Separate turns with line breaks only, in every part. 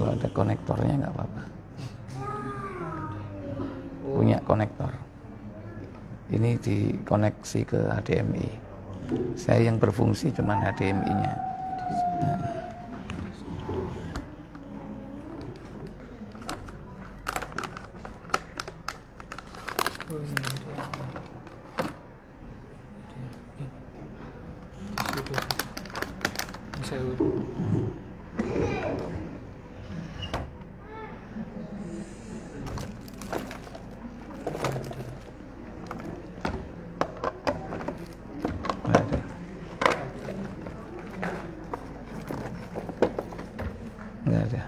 Kalau ada konektornya nggak apa-apa. Punya konektor. Ini dikoneksi ke HDMI. Saya yang berfungsi cuma HDMI-nya. Nah. Nggak ada.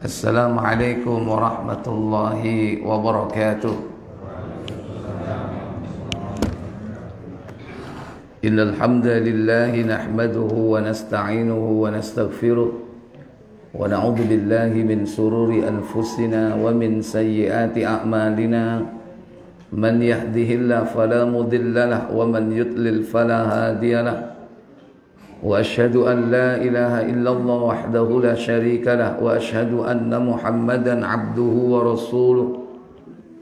Assalamualaikum warahmatullahi wabarakatuh. Innal hamdalillah nahmaduhu wa nasta'inuhu wa nastaghfiruh. ونعوذ بالله من شرور أنفسنا ومن سيئات أعمالنا من يهده الله فلا مضل له ومن يضلل فلا هادي له وأشهد أن لا إله إلا الله وحده لا شريك له وأشهد أن محمدا عبده ورسوله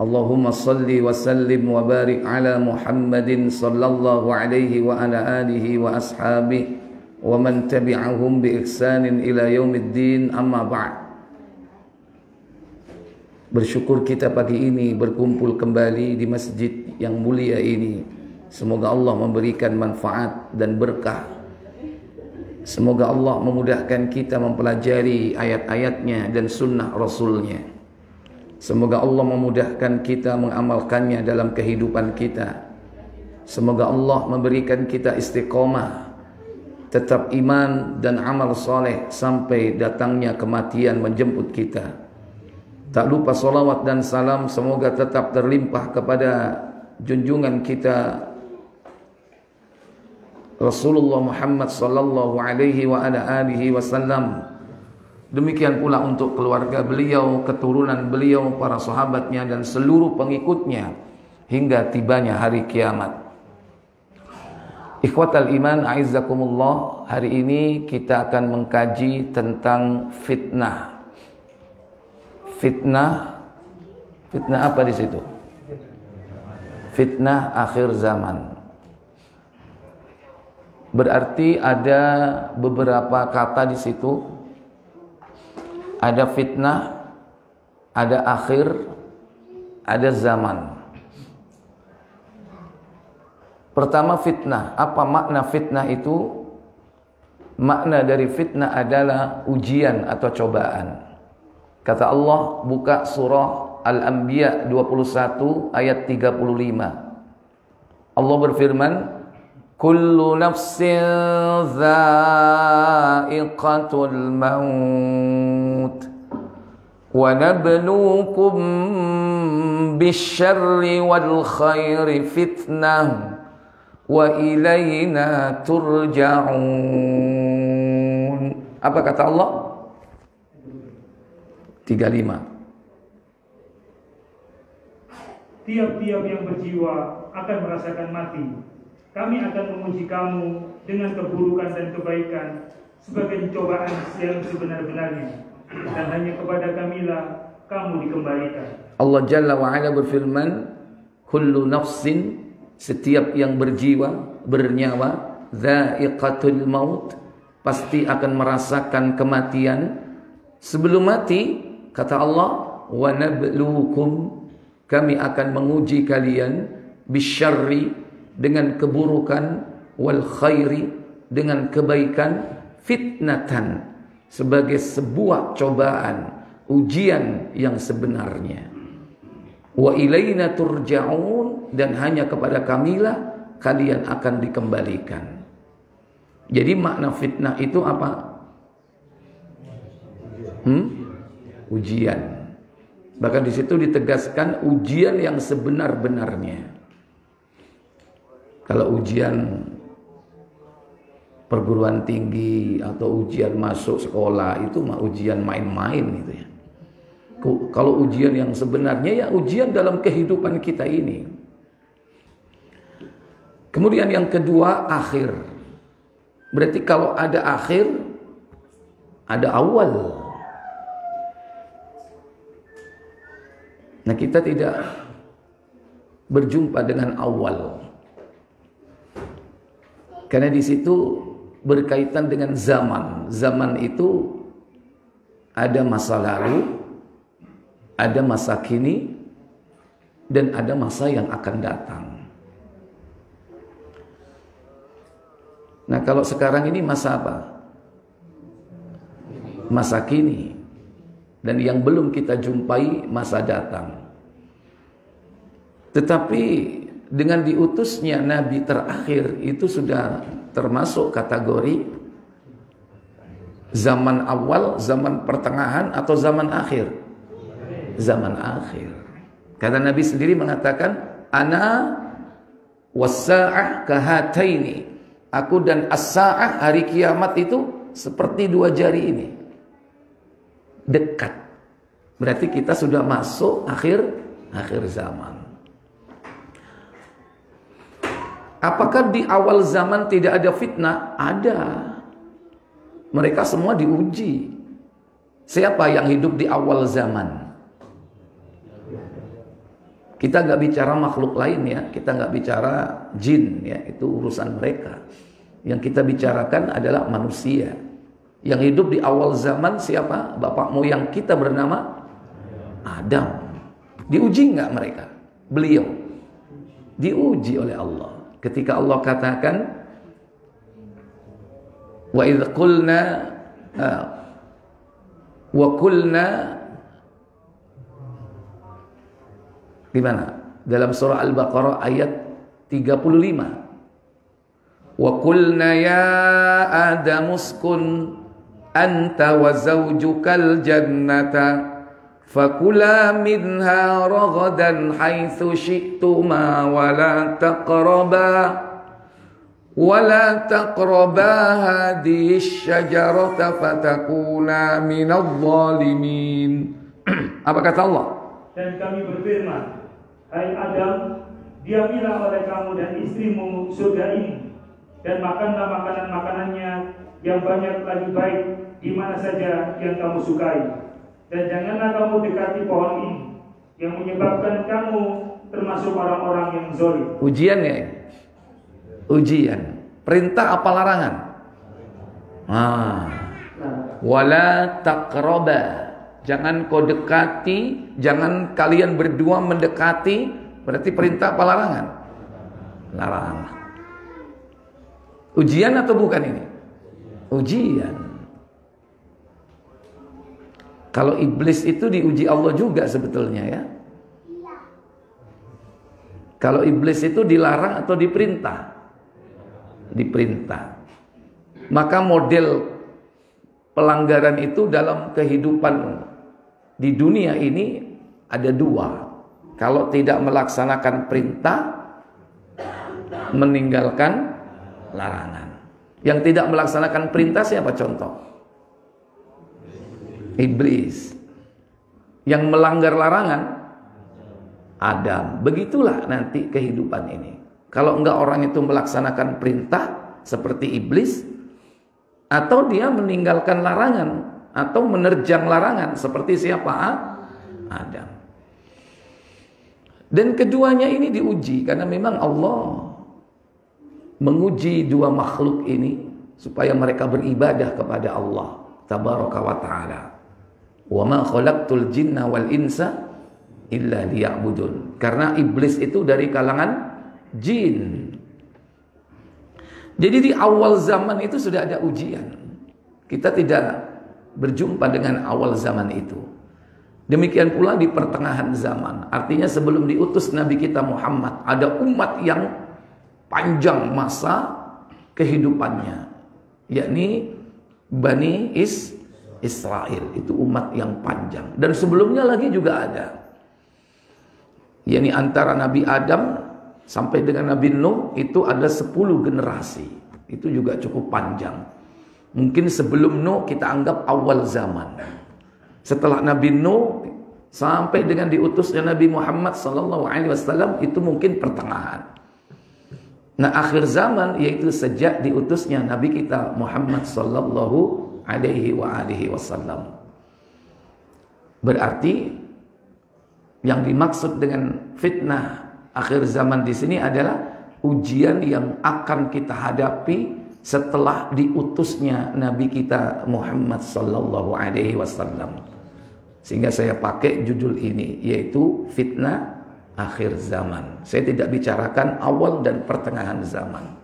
اللهم صل وسلم وبارك على محمد صلى الله عليه وعلى آله وأصحابه ومن تبعهم بإحسان إلى يوم الدين أما بعد. Bersyukur kita pagi ini berkumpul kembali di masjid yang mulia ini. Semoga Allah memberikan manfaat dan berkah. Semoga Allah memudahkan kita mempelajari ayat-ayatnya dan sunnah Rasulnya. Semoga Allah memudahkan kita mengamalkannya dalam kehidupan kita. Semoga Allah memberikan kita istiqomah, tetap iman dan amal soleh sampai datangnya kematian menjemput kita. Tak lupa salawat dan salam semoga tetap terlimpah kepada junjungan kita Rasulullah Muhammad sallallahu alaihi wa ala alihi wasallam. Demikian pula untuk keluarga beliau, keturunan beliau, para sahabatnya dan seluruh pengikutnya hingga tibanya hari kiamat. Ikhwatal iman, a'izzakumullah. Hari ini kita akan mengkaji tentang fitnah. Fitnah apa di situ? Fitnah akhir zaman. Berarti ada beberapa kata di situ. Ada fitnah, ada akhir, ada zaman. Pertama fitnah. Apa makna fitnah itu? Makna dari fitnah adalah ujian atau cobaan. Kata Allah, buka surah Al-Anbiya 21 ayat 35. Allah berfirman, kullu nafsin dha'iqatul maut wa nabluukum bisyarri wal khairi fitnah wa ilayna turja'un. Apa kata Allah? 35.
Tiap-tiap yang berjiwa akan merasakan mati. Kami akan menguji kamu dengan keburukan dan kebaikan sebagai cobaan yang sebenar-benarnya, dan hanya kepada kamilah kamu dikembalikan.
Allah Jalla wa'ala berfirman, kullu nafsin, setiap yang berjiwa, bernyawa, dha'iqatul maut, pasti akan merasakan kematian. Sebelum mati, kata Allah, wa nabluukum, kami akan menguji kalian, bisyarri, dengan keburukan, wal khairi, dengan kebaikan, fitnatan, sebagai sebuah cobaan, ujian yang sebenarnya. Wa ilayna turja'un, dan hanya kepada kamilah kalian akan dikembalikan. Jadi makna fitnah itu apa? Ujian. Bahkan di situ ditegaskan ujian yang sebenar-benarnya. Kalau ujian perguruan tinggi atau ujian masuk sekolah itu mah ujian main-main gitu ya. Kalau ujian yang sebenarnya ya ujian dalam kehidupan kita ini. Kemudian yang kedua, akhir. Berarti kalau ada akhir, ada awal. Nah, kita tidak berjumpa dengan awal. Karena di situ berkaitan dengan zaman. Zaman itu ada masa lalu, ada masa kini, dan ada masa yang akan datang. Nah, kalau sekarang ini masa apa? Masa kini. Dan yang belum kita jumpai masa datang. Tetapi dengan diutusnya Nabi terakhir itu sudah termasuk kategori zaman awal, zaman pertengahan, atau zaman akhir. Zaman akhir. Karena Nabi sendiri mengatakan, ana was-sa'ah kahataini. Aku dan as-sa'ah, hari kiamat itu seperti dua jari ini. Dekat. Berarti kita sudah masuk akhir zaman. Apakah di awal zaman tidak ada fitnah? Ada. Mereka semua diuji. Siapa yang hidup di awal zaman? Kita nggak bicara makhluk lain ya, kita nggak bicara jin ya, itu urusan mereka. Yang kita bicarakan adalah manusia. Yang hidup di awal zaman siapa? Bapak moyang kita bernama Adam. Diuji nggak mereka? Beliau diuji oleh Allah. Ketika Allah katakan, wa idh qulna wa qulna, di mana? Dalam surah Al-Baqarah ayat 35. Wa qulna ya Adam uskun anta wa zawjukal jannata fakula minha ragadan haitsu syi'tuma wa la taqraba hadhihi asy-syajarata fatakuna minadh dhalimin. Apa kata Allah?
Dan kami berfirman, hai Adam, diamilah oleh kamu dan istrimu surga ini, dan makanlah makanan-makanannya yang banyak lagi baik di mana saja yang kamu sukai. Dan janganlah kamu dekati pohon ini yang menyebabkan kamu termasuk orang-orang yang zalim.
Ujian ya? Ujian. Perintah apa larangan? Wala taqraba. Jangan kau dekati, jangan kalian berdua mendekati. Berarti perintah apa larangan? Larangan. Ujian atau bukan ini? Ujian. Kalau iblis itu diuji Allah juga sebetulnya ya. Kalau iblis itu dilarang atau diperintah? Diperintah. Maka model pelanggaran itu dalam kehidupan di dunia ini ada dua. Kalau tidak melaksanakan perintah, meninggalkan larangan. Yang tidak melaksanakan perintah siapa contoh? Iblis. Yang melanggar larangan Adam. Begitulah nanti kehidupan ini. Kalau enggak orang itu melaksanakan perintah seperti iblis, atau dia meninggalkan larangan atau menerjang larangan seperti siapa? Adam. Dan keduanya ini diuji karena memang Allah menguji dua makhluk ini supaya mereka beribadah kepada Allah tabaraka wa taala. Wa ma khalaqtul jinna wal insa illa liya'budun. Karena iblis itu dari kalangan jin. Jadi di awal zaman itu sudah ada ujian. Kita tidak berjumpa dengan awal zaman itu. Demikian pula di pertengahan zaman. Artinya sebelum diutus Nabi kita Muhammad, ada umat yang panjang masa kehidupannya, yakni Bani Israel. Itu umat yang panjang. Dan sebelumnya lagi juga ada, yakni antara Nabi Adam sampai dengan Nabi Nuh itu ada 10 generasi. Itu juga cukup panjang. Mungkin sebelum Nuh kita anggap awal zaman. Setelah Nabi Nuh sampai dengan diutusnya Nabi Muhammad SAW itu mungkin pertengahan. Nah, akhir zaman yaitu sejak diutusnya Nabi kita Muhammad SAW. Berarti yang dimaksud dengan fitnah akhir zaman di sini adalah ujian yang akan kita hadapi setelah diutusnya Nabi kita Muhammad SAW. Sehingga saya pakai judul ini, yaitu fitnah akhir zaman. Saya tidak bicarakan awal dan pertengahan zaman.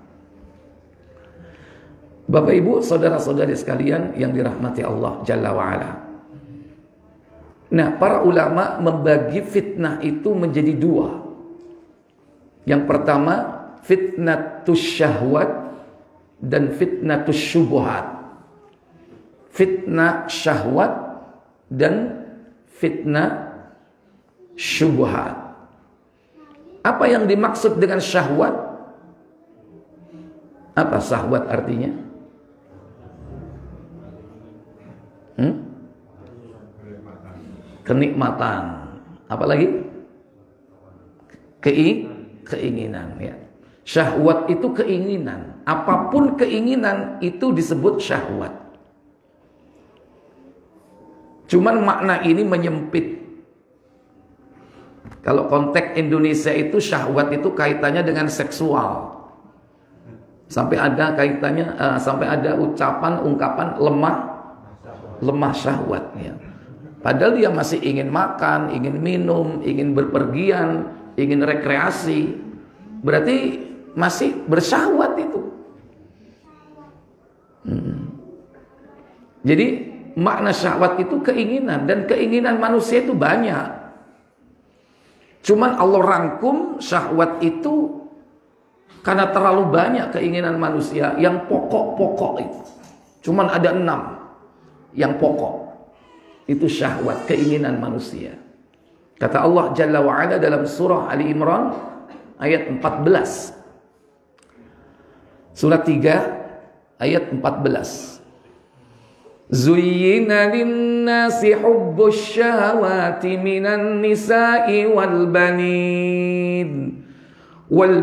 Bapak Ibu, saudara-saudari sekalian yang dirahmati Allah Jalla wa'ala. Nah, para ulama membagi fitnah itu menjadi dua. Yang pertama, fitnatus syahwat dan fitnatus syubhat. Fitnah syahwat dan fitnah syubhat. Apa yang dimaksud dengan syahwat? Apa syahwat artinya? Kenikmatan. Apa lagi? Keinginan, ya. Syahwat itu keinginan. Apapun keinginan itu disebut syahwat. Cuman makna ini menyempit. Kalau konteks Indonesia itu syahwat itu kaitannya dengan seksual. Sampai ada kaitannya, sampai ada ungkapan lemah syahwat, ya. Padahal dia masih ingin makan, ingin minum, ingin berpergian, ingin rekreasi. Berarti masih bersyahwat itu. Jadi makna syahwat itu keinginan, dan keinginan manusia itu banyak. Cuman Allah rangkum syahwat itu karena terlalu banyak keinginan manusia yang pokok-pokok itu. Cuman ada 6 yang pokok. Itu syahwat, keinginan manusia. Kata Allah Jalla wa'ala dalam surah Ali Imran ayat 14. Surah 3 ayat 14. Zuyyina lin-nasi hubbus syahawati minan nisa'i wal banin wal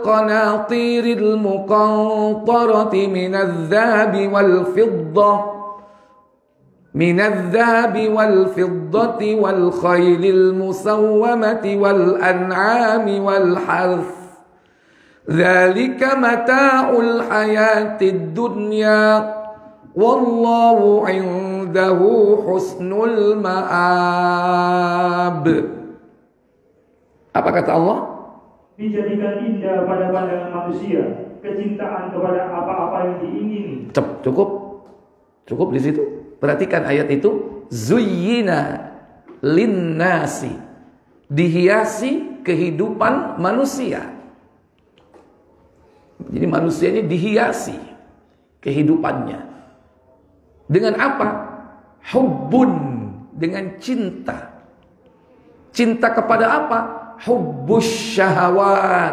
qanatiril muqantarati minadh dhahabi wal fiddati wal khaylil musawwamati wal an'ami wal harth. Dzalika mata'ul hayatid dunya. Wallahu indahu husnul ma'ab. Apa kata Allah?
Dijadikan indah pada pandangan manusia kecintaan kepada apa-apa yang diingini.
Cukup di situ. Perhatikan ayat itu. Zuyyina linnasi, dihiasi kehidupan manusia. Jadi manusia ini dihiasi kehidupannya. Dengan apa? Hubbun, dengan cinta. Cinta kepada apa? Hubbus syahawat.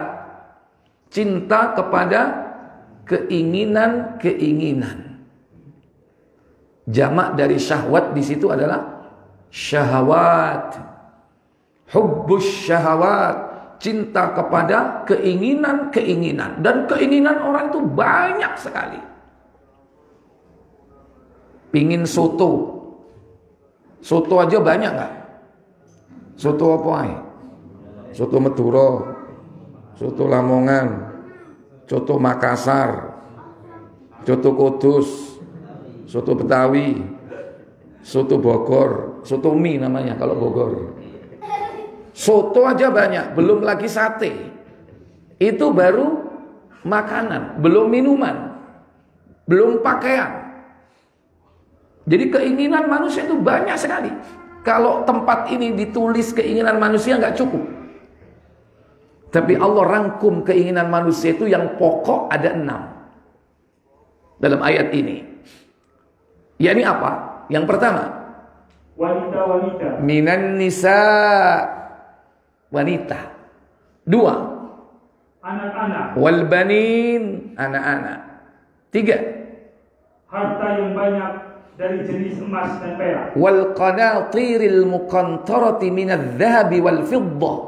Cinta kepada keinginan-keinginan. Jamak dari syahwat di situ adalah syahawat. Hubbus syahawat, cinta kepada keinginan-keinginan. Dan keinginan orang itu banyak sekali. Pingin soto aja banyak nggak? Soto apa? Soto Madura, soto Lamongan, soto Makassar, soto Kudus, soto Betawi, soto Bogor, soto mie namanya kalau Bogor. Soto aja banyak, belum lagi sate. Itu baru makanan, belum minuman, belum pakaian. Jadi keinginan manusia itu banyak sekali. Kalau tempat ini ditulis keinginan manusia nggak cukup. Tapi Allah rangkum keinginan manusia itu yang pokok ada 6 dalam ayat ini. Yakni apa? Yang pertama,
wanita-wanita.
Minan nisa, wanita. 2,
anak-anak.
Wal banin, anak-anak. 3,
harta yang banyak dari jenis emas dan perak.
Wal qanatiril muqantarati minadz-dzahabi wal fiddah.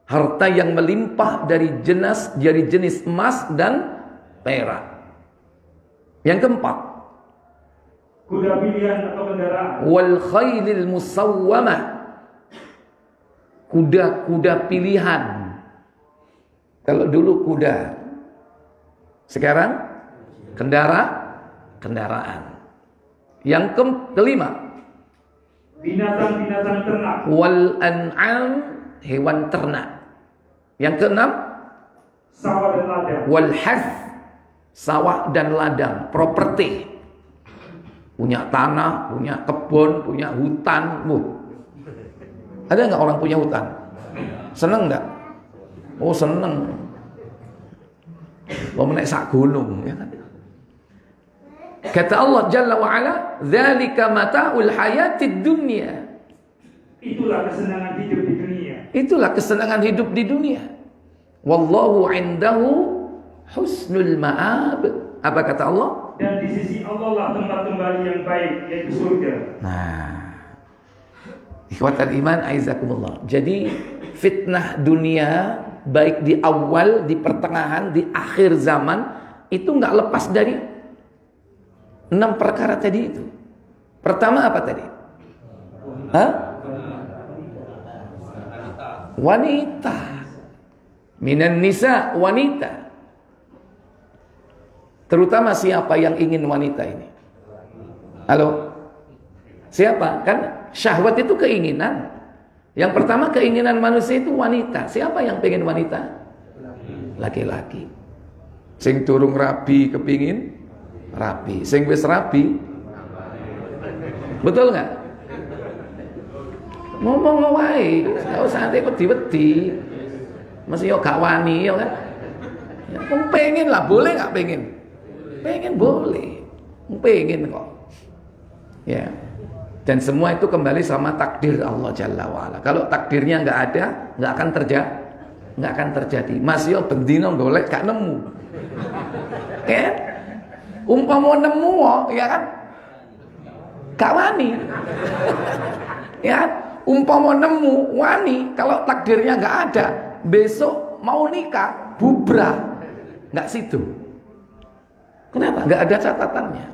Harta yang melimpah dari jenis emas dan perak. Yang keempat,
kuda pilihan atau kendaraan.
Wal khailil musawwamah. Kuda-kuda pilihan. Kalau dulu kuda, sekarang kendaraan. Yang kelima,
binatang-binatang ternak.
Wal an'am, hewan ternak. Yang keenam,
sawah dan ladang.
Wal harth, sawah dan ladang, properti. Punya tanah, punya kebun, punya hutan. Ada nggak orang punya hutan? Seneng nggak? Oh seneng. Mau naik sak gunung, ya kan? Kata Allah Jalla wa Ala, "Dzalika mata'ul hayatid dunya."
Itulah kesenangan hidup di dunia.
Itulah kesenangan hidup di dunia. Wallahu indahu husnul ma'ab. Apa kata Allah?
Dan di sisi Allah lah tempat kembali yang baik, yaitu surga.
Nah, ikhwatal iman aizakumullah. Jadi fitnah dunia baik di awal, di pertengahan, di akhir zaman itu nggak lepas dari 6 perkara tadi itu. Pertama apa tadi? Hah? Wanita. Minan nisa, wanita. Terutama siapa yang ingin wanita ini? Halo? Siapa? Kan syahwat itu keinginan. Yang pertama keinginan manusia itu wanita. Siapa yang pengen wanita? Laki-laki. Sing durung rabi kepingin rabi. Sing wis rabi. Betul nggak? Ngomong wae, enggak usah nanti wedi-wedi. Masih yo gak wani yo kan. Ya, pengen lah, boleh nggak pengen? Pengen boleh. Pengen kok. Ya. Dan semua itu kembali sama takdir Allah Jalla wa'ala. Kalau takdirnya nggak ada, nggak akan terjadi. Mas yo bendino golek gak nemu. Kan? Umpama nemu ya kan? Gak wani. Ya kan? Umpama nemu wani, kalau takdirnya nggak ada, besok mau nikah bubrah, nggak situ. Kenapa? Nggak ada catatannya.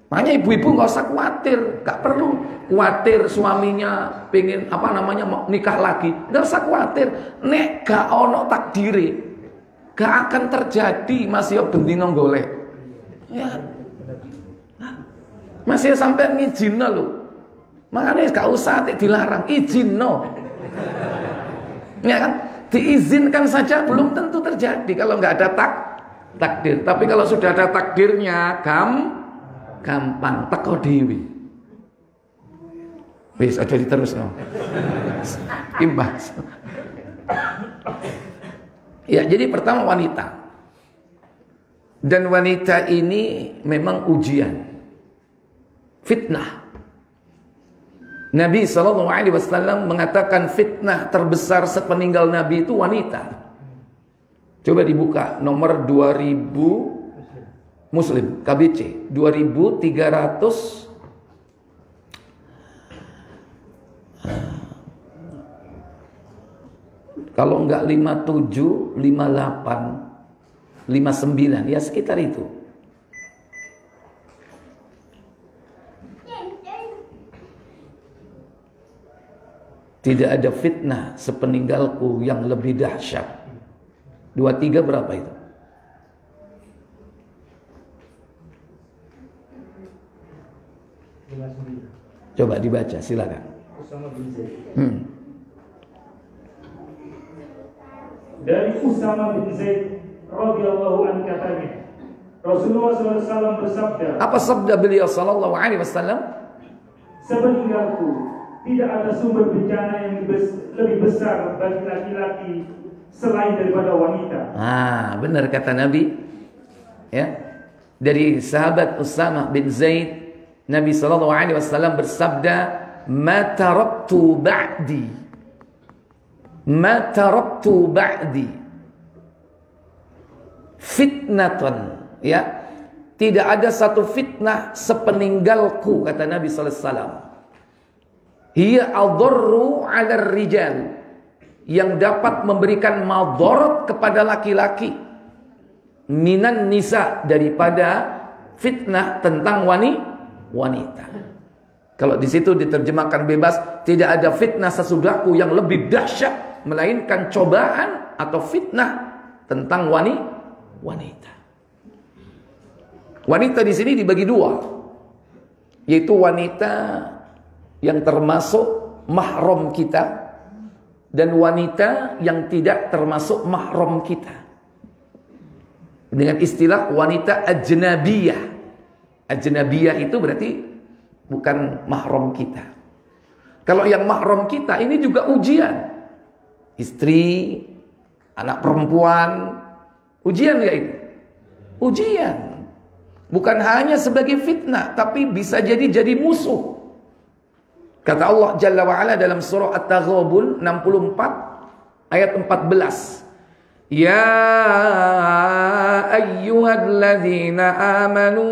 Makanya ibu-ibu nggak usah khawatir, nggak perlu khawatir suaminya pengen mau nikah lagi, nggak usah khawatir. Nek gak ono takdire, gak akan terjadi. Masih bendino golek. Ya, masih sampai ngijinno lho. Makanya gak usah dilarang, izin ya kan, diizinkan saja belum tentu terjadi kalau nggak ada takdir. Tapi kalau sudah ada takdirnya, gampang teko dewi. Wis aja diterusno. Imbas. Ya, jadi pertama wanita. Dan wanita ini memang ujian, fitnah. Nabi SAW mengatakan fitnah terbesar sepeninggal Nabi itu wanita. Coba dibuka nomor 2000 Muslim KBC 2300 kalau enggak 57, 58, 59 ya sekitar itu. Tidak ada fitnah sepeninggalku yang lebih dahsyat. 23 berapa itu? Coba dibaca, silakan.
Dari Usama bin Zaid radhiyallahu anhu katanya, Rasulullah SAW bersabda.
Apa sabda beliau sallallahu alaihi wasallam?
Sepeninggalku tidak ada sumber bencana yang lebih besar bagi laki-laki selain daripada wanita.
Benar kata Nabi. Ya. Dari sahabat Usama bin Zaid, Nabi sallallahu alaihi wasallam bersabda, "Ma taraktu ba'di fitnatan." Ya. Tidak ada satu fitnah sepeninggalku, kata Nabi sallallahu alaihi wasallam. Hiya adharru 'ala rijal, yang dapat memberikan madarat kepada laki-laki, minan nisa, daripada fitnah tentang wanita. Kalau di situ diterjemahkan bebas, tidak ada fitnah sesudahku yang lebih dahsyat melainkan cobaan atau fitnah tentang wanita. Wanita di sini dibagi dua, yaitu wanita yang termasuk mahram kita dan wanita yang tidak termasuk mahram kita. Dengan istilah wanita ajnabiyah. Ajnabiyah itu berarti bukan mahram kita. Kalau yang mahram kita ini juga ujian. Istri, anak perempuan, ujian ya itu? Ujian. Bukan hanya sebagai fitnah, tapi bisa jadi musuh. Kata Allah Jalla wa'ala dalam surah At-Taghabun 64 ayat 14. Ya ayyuhalladzina amanu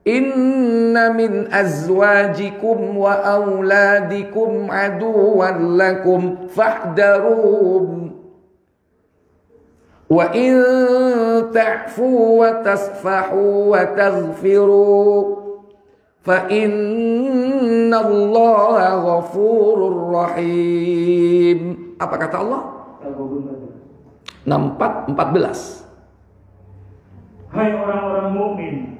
inna min azwajikum wa auladikum aduwwan lakum fahdharuhum wa in ta'fu wa tasfahu wa taghfiru fa innallaha ghafurur rahim. Apa kata Allah? 14.
Hai orang-orang mukmin,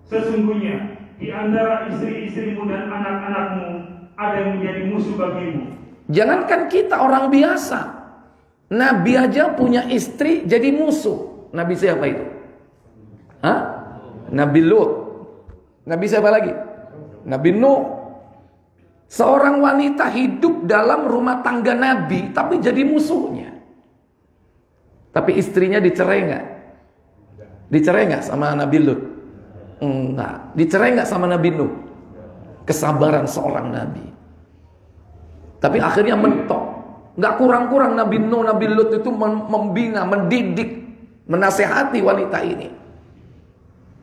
sesungguhnya di antara istri-istrimu dan anak-anakmu ada yang menjadi musuh bagimu.
Jangankan kita orang biasa, Nabi aja punya istri jadi musuh. Nabi siapa itu? Hah? Nabi Lut. Nabi siapa lagi? Nabi Nuh. Seorang wanita hidup dalam rumah tangga Nabi, tapi jadi musuhnya. Tapi istrinya dicerai nggak? Dicerai nggak sama Nabi Lut? Enggak. Dicerai nggak sama Nabi Nuh? Kesabaran seorang Nabi. Tapi akhirnya mentok. Nggak kurang-kurang Nabi Nuh, Nabi Lut itu membina, mendidik, menasehati wanita ini.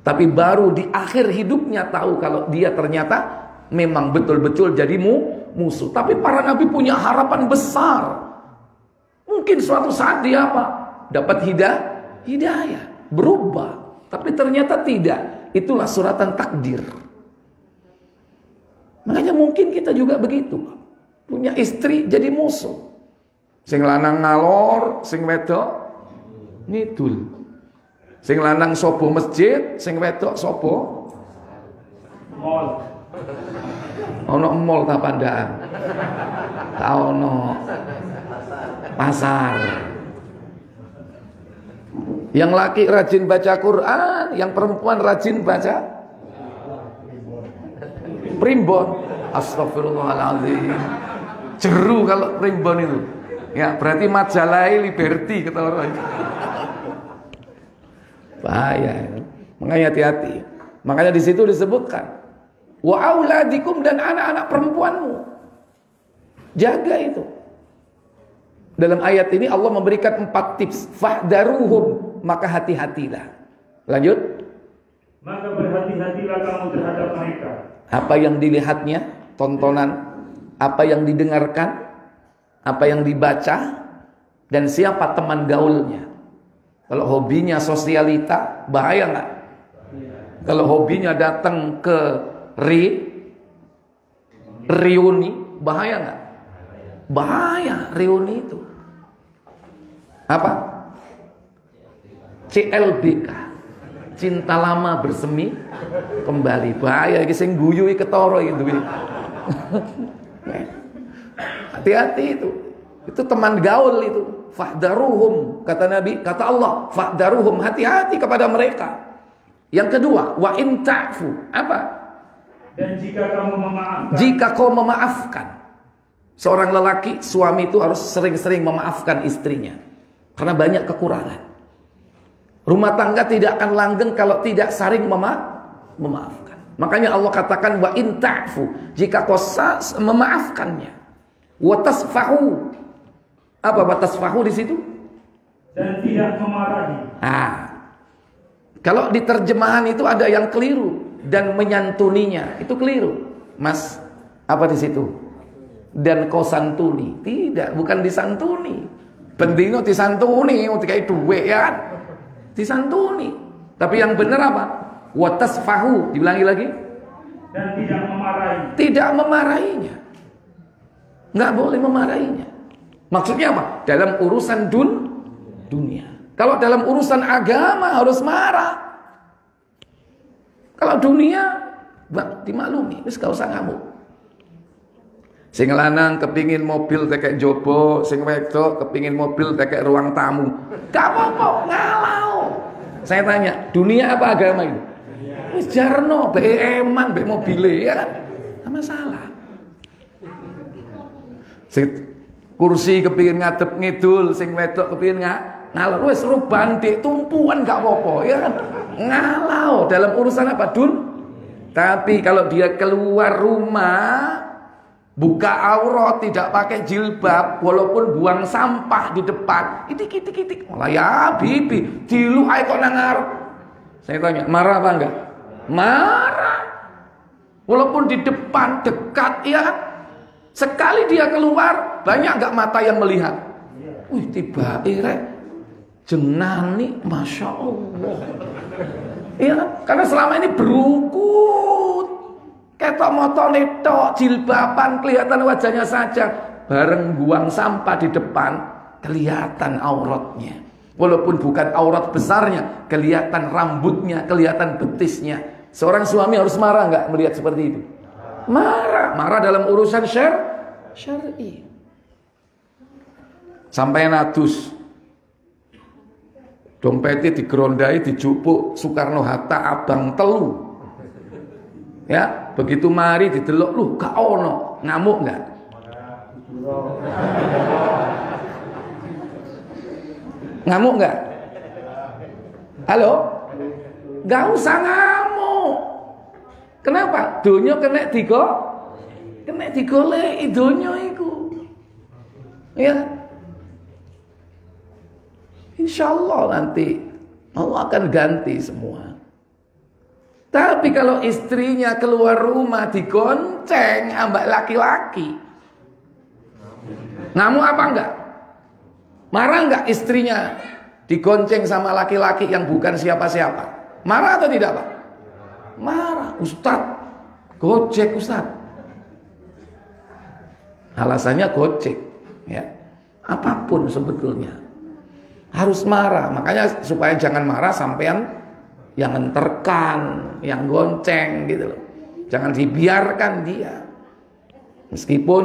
Tapi baru di akhir hidupnya tahu kalau dia ternyata memang betul-betul jadi musuh. Tapi para nabi punya harapan besar. Mungkin suatu saat dia apa? Dapat hidayah, berubah. Tapi ternyata tidak. Itulah suratan takdir. Makanya mungkin kita juga begitu. Punya istri jadi musuh. Sing lanang ngalor, sing wedok ngidul. Sing lanang sobo masjid, sing wedok sobo
Mall.
Ono mall ta Pandaan. Ta ono pasar. Yang laki rajin baca Quran, yang perempuan rajin baca primbon. Astagfirullahaladzim. Jeru kalau primbon itu. Ya, berarti majalah Liberty kata orang. Bahaya. Makanya hati-hati. Makanya di situ disebutkan wa auladikum, dan anak-anak perempuanmu. Jaga itu. Dalam ayat ini Allah memberikan 4 tips. Fahdaruhum, maka hati-hatilah. Lanjut.
Maka berhati-hatilah kamu terhadap mereka.
Apa yang dilihatnya, tontonan, apa yang didengarkan, apa yang dibaca, dan siapa teman gaulnya. Kalau hobinya sosialita, bahaya nggak? Kalau hobinya datang ke reuni, bahaya nggak? Bahaya reuni itu. Apa? CLBK, cinta lama bersemi kembali. Bahaya, sing guyui ketoro itu. Hati-hati itu. Itu teman gaul itu. Fahdaruhum, kata Nabi, kata Allah, fahdaruhum, hati-hati kepada mereka. Yang kedua, wa in ta'fu, apa?
Dan jika kamu memaafkan.
Jika kau memaafkan. Seorang lelaki, suami itu harus sering-sering memaafkan istrinya. Karena banyak kekurangan. Rumah tangga tidak akan langgeng kalau tidak saling memaafkan. Makanya Allah katakan wa in ta'fu, jika kau memaafkannya. Wa tasfahu. Apa wa tasfahu di situ?
Dan tidak memarahi.
Kalau di terjemahan itu ada yang keliru, dan menyantuninya itu keliru, Mas. Apa di situ? Dan kau santuni. Tidak, bukan disantuni. Bendino disantuni, dikai duit ya kan? Disantuni. Tapi yang benar apa? Watasfahu, dibilangi lagi.
Dan tidak memarahi.
Tidak memarahinya. Nggak boleh memarahinya. Maksudnya apa? Dalam urusan dunia. Kalau dalam urusan agama harus marah. Kalau dunia, dimaklumi, wis gak usah ngamuk. Sing lanang kepingin mobil tekek jobo, sing wedok kepingin mobil tekek ruang tamu. Gak apa-apa, ngalau. Saya tanya, dunia apa agama itu? Wis jarno, be eman, be mobile ya kan? Gak masalah. Sing kursi kepingin ngadep ngidul, sing wedok kepingin ngalor, wis ruban dik tumpuan gak apa-apa ya kan? Ngalau dalam urusan apa? Tapi kalau dia keluar rumah buka aurat, tidak pakai jilbab, walaupun buang sampah di depan, itik-itik, malah ya bibi dilu ae kok nang ngarep. Saya tanya, marah apa enggak? Marah. Walaupun di depan dekat ya kan? Sekali dia keluar, banyak enggak mata yang melihat? Wih, tiba rek jenani, masya Allah. Ya, karena selama ini berukut, ketok motone tok, jilbaban kelihatan wajahnya saja. Bareng buang sampah di depan, kelihatan auratnya. Walaupun bukan aurat besarnya, kelihatan rambutnya, kelihatan betisnya. Seorang suami harus marah nggak melihat seperti itu? Marah dalam urusan syar'i. Sampai nadus. Dompetnya digerondai, dijupuk Soekarno-Hatta abang telu. Ya, begitu mari didelok, lu gak ono, ngamuk enggak? Ngamuk enggak? Halo? Gak usah ngamuk. Kenapa? Donya kena digoleki donya iku. Ya. Insya Allah nanti Allah akan ganti semua. Tapi kalau istrinya keluar rumah digonceng ambak laki-laki, ngamuk apa enggak? Marah enggak istrinya digonceng sama laki-laki yang bukan siapa-siapa? Marah atau tidak, Pak? Marah. Ustaz, gojek Ustaz. Alasannya gojek, ya. Apapun sebetulnya harus marah. Makanya supaya jangan marah sampean yang ngenterkan, yang gonceng gitu loh. Jangan dibiarkan dia. Meskipun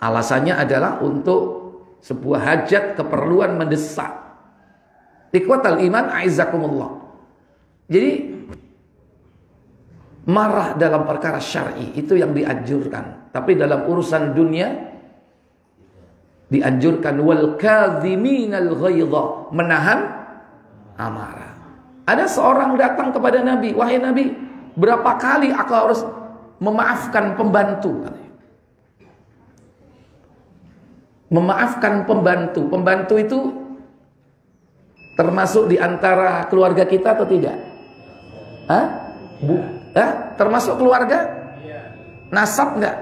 alasannya adalah untuk sebuah hajat, keperluan mendesak. Ikhwatal iman a'izzakumullah. Jadi marah dalam perkara syar'i itu yang dianjurkan. Tapi dalam urusan dunia dianjurkan wal kadhiminal ghaidha, menahan amarah. Ada seorang datang kepada Nabi, wahai Nabi, berapa kali aku harus memaafkan pembantu? Memaafkan pembantu. Pembantu itu termasuk di antara keluarga kita atau tidak? Termasuk keluarga? Nasab enggak?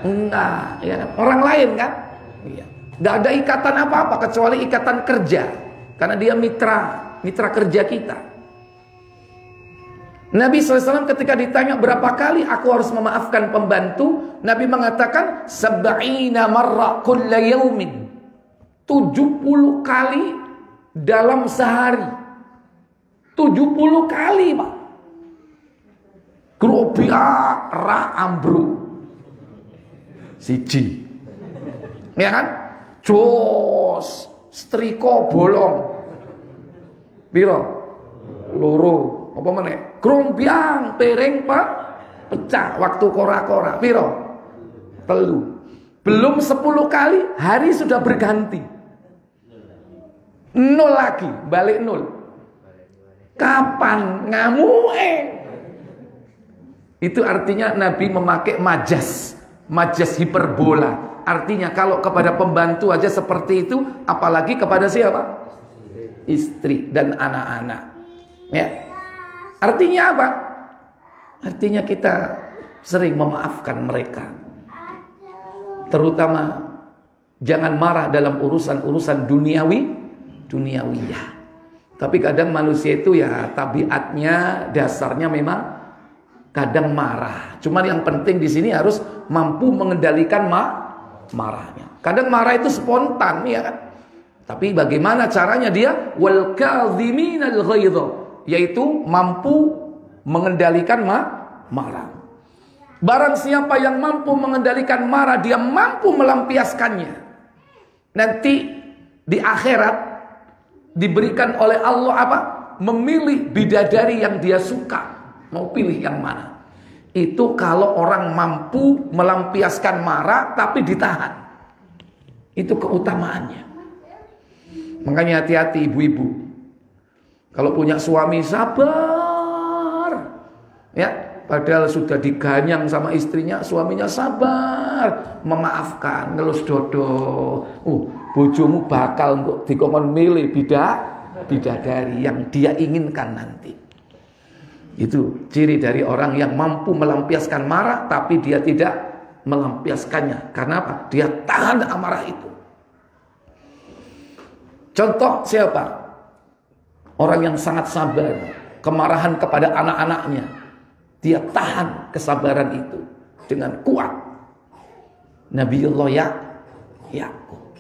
Enggak, ya. Orang lain kan? Iya. Nggak ada ikatan apa-apa kecuali ikatan kerja, karena dia mitra kerja kita. Nabi SAW ketika ditanya berapa kali aku harus memaafkan pembantu, Nabi mengatakan 70 marra kulla yaumin, 70 kali dalam sehari. 70 kali, Pak. Grobia ra ambru siji, ya kan? Jos striko bolong piro? Loro. Apa meneh? Grombyang piring Pak pecah waktu kora-kora piro? 3. Belum 10 kali hari sudah berganti. 0 lagi, balik 0. Kapan ngamuke? Itu artinya Nabi memakai majas hiperbola. Artinya kalau kepada pembantu aja seperti itu, apalagi kepada siapa? Istri dan anak-anak. Ya. Artinya apa? Artinya kita sering memaafkan mereka. Terutama jangan marah dalam urusan-urusan duniawiyah. Tapi kadang manusia itu ya tabiatnya, dasarnya memang kadang marah. Cuman yang penting di sini harus mampu mengendalikan marahnya. Kadang marah itu spontan, ya kan? Tapi bagaimana caranya dia? Wal kadhiminal ghaidha, yaitu mampu mengendalikan marah. Barang siapa yang mampu mengendalikan marah, dia mampu melampiaskannya. Nanti di akhirat diberikan oleh Allah apa? Memilih bidadari yang dia suka. Mau pilih yang mana? Itu kalau orang mampu melampiaskan marah tapi ditahan. Itu keutamaannya. Makanya hati-hati ibu-ibu. Kalau punya suami sabar. Ya, padahal sudah diganyang sama istrinya, suaminya sabar, memaafkan, ngelus dodo. Bojomu bakal untuk dikongkon milih bidadari yang dia inginkan nanti. Itu ciri dari orang yang mampu melampiaskan marah tapi dia tidak melampiaskannya. Karena apa? Dia tahan amarah itu. Contoh siapa? Orang yang sangat sabar, kemarahan kepada anak-anaknya, dia tahan kesabaran itu dengan kuat. Nabiullah Yakub.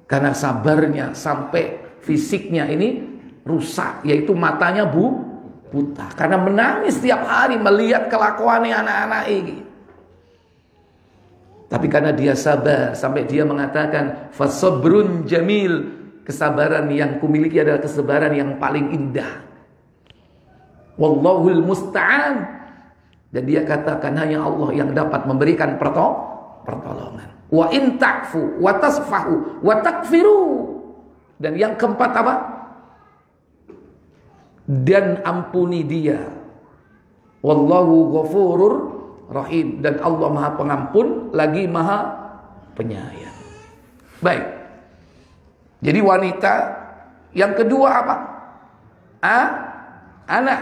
Karena sabarnya sampai fisiknya ini rusak, yaitu matanya buta. Karena menangis setiap hari melihat kelakuannya anak-anak ini. Tapi karena dia sabar, sampai dia mengatakan fasabrun jamil, kesabaran yang kumiliki adalah kesabaran yang paling indah. Wallahul musta'an, dan dia katakan hanya Allah yang dapat memberikan pertolongan. Wa in ta'fu wa tasfahu wa takfiru, dan yang keempat apa? Dan ampuni dia. Wallahu ghafurur rahim, dan Allah Maha Pengampun lagi Maha Penyayang. Baik. Jadi wanita yang kedua apa? Anak.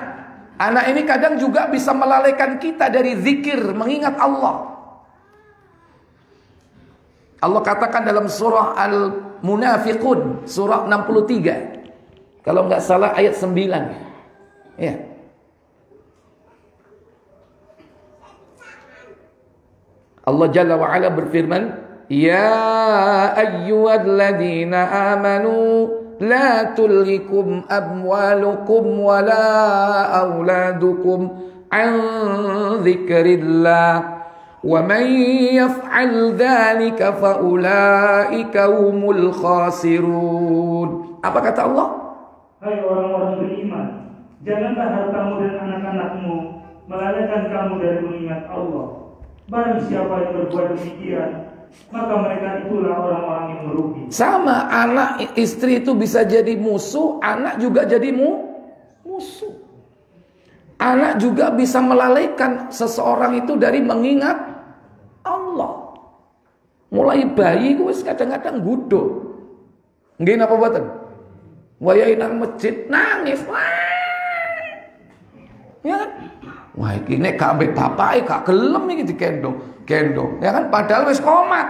Anak ini kadang juga bisa melalaikan kita dari zikir, mengingat Allah. Allah katakan dalam surah Al-Munafiqun, surah 63. Kalau nggak salah ayat 9. Ya. Allah Jalla wa Ala berfirman, "Ya ayyuhalladzina amanu la tulhikum amwalukum wala auladukum an dzikrillah wa man yaf'al dzalika fa ulaika humul khasirun." Apa kata Allah?
Hai orang-orang beriman, janganlah hartamu dan anak-anakmu melalaikan kamu dari mengingat Allah. Barang siapa yang berbuat demikian, maka mereka itulah orang-orang yang merugi.
Sama, anak istri itu bisa jadi musuh, anak juga jadi musuh. Anak juga bisa melalaikan seseorang itu dari mengingat Allah. Mulai bayi gue kadang-kadang gudo. Nggih napa boten? Wayahe nang masjid nangis. Ya kan? Wah, iki nek gak ambek bapake gak gelem iki digendong. Ya kan, padahal wis komat.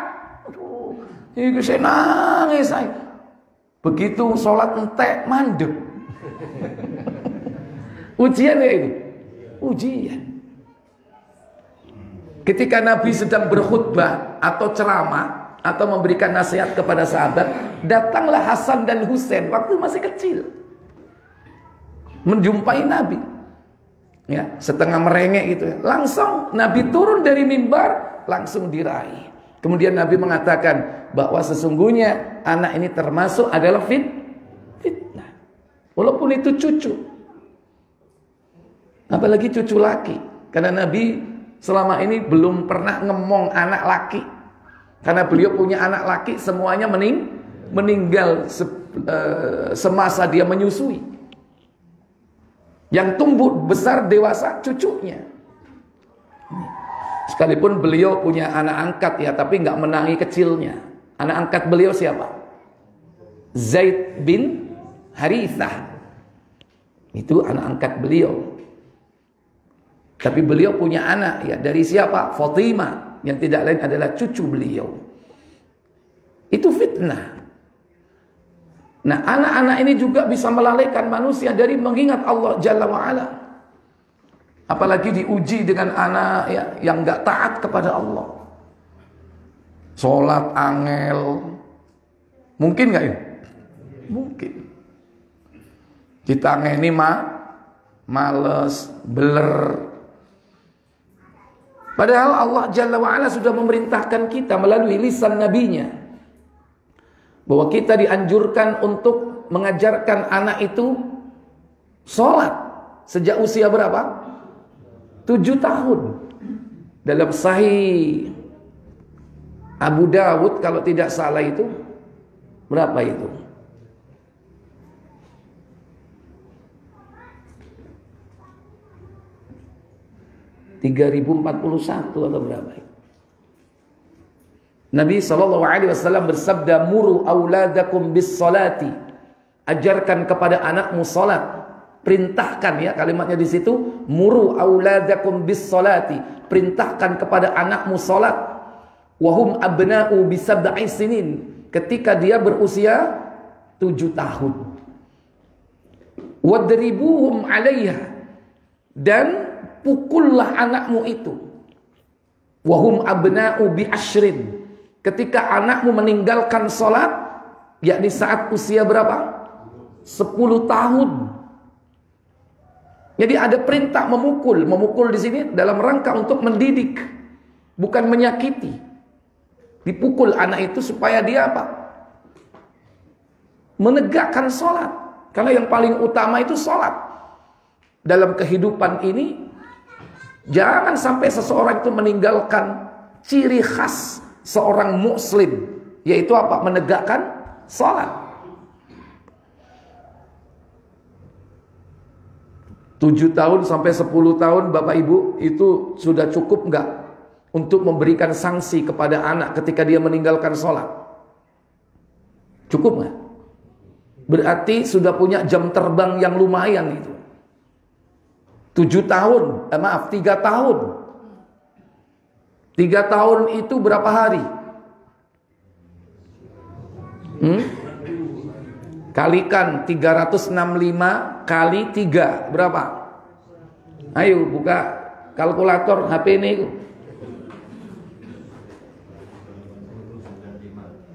Aduh, iki sik nangis ae. Begitu sholat entek mandek. Ujian ya ini. Ujian. Ketika Nabi sedang berkhutbah atau ceramah atau memberikan nasihat kepada sahabat, datanglah Hasan dan Husain waktu masih kecil menjumpai Nabi. Ya, setengah merengek gitu ya. Langsung Nabi turun dari mimbar, langsung diraih. Kemudian Nabi mengatakan bahwa sesungguhnya anak ini termasuk adalah fitnah. Walaupun itu cucu. Apalagi cucu laki. Karena Nabi selama ini belum pernah ngemong anak laki. Karena beliau punya anak laki semuanya meninggal semasa dia menyusui. Yang tumbuh besar dewasa cucunya. Sekalipun beliau punya anak angkat ya, tapi nggak menangi kecilnya. Anak angkat beliau siapa? Zaid bin Harithah. Itu anak angkat beliau. Tapi beliau punya anak, ya, dari siapa? Fatimah, yang tidak lain adalah cucu beliau. Itu fitnah. Nah, anak-anak ini juga bisa melalaikan manusia dari mengingat Allah Jalla wa'ala. Apalagi diuji dengan anak, ya, yang gak taat kepada Allah. Sholat angel. Mungkin gak ini? Mungkin. Kita ngeni males, beler. Padahal Allah Jalla wa'ala sudah memerintahkan kita melalui lisan nabinya bahwa kita dianjurkan untuk mengajarkan anak itu sholat sejak usia berapa? 7 tahun. Dalam Sahih Abu Dawud kalau tidak salah itu berapa itu? 3041 atau berapa itu? Nabi SAW bersabda, muru auladakum bis salati, ajarkan kepada anakmu salat. Perintahkan, ya, kalimatnya di situ, muru auladakum bis salati, perintahkan kepada anakmu salat. Wahum abna'u bisab'i sinin, ketika dia berusia 7 tahun. Wadribuhum 'alaiha, dan pukullah anakmu itu. Wahum abna'u bi asyrin, ketika anakmu meninggalkan sholat, yakni saat usia berapa? 10 tahun. Jadi ada perintah memukul. Memukul di sini dalam rangka untuk mendidik, bukan menyakiti. Dipukul anak itu supaya dia apa? Menegakkan sholat. Karena yang paling utama itu sholat. Dalam kehidupan ini, jangan sampai seseorang itu meninggalkan ciri khas seorang muslim, yaitu apa? Menegakkan salat. 7 tahun sampai 10 tahun Bapak Ibu, itu sudah cukup enggak untuk memberikan sanksi kepada anak ketika dia meninggalkan salat? Cukup enggak? Berarti sudah punya jam terbang yang lumayan itu. 7 tahun, 3 tahun. 3 tahun itu berapa hari? Kalikan 365 kali 3 berapa? Ayo buka kalkulator HP ini.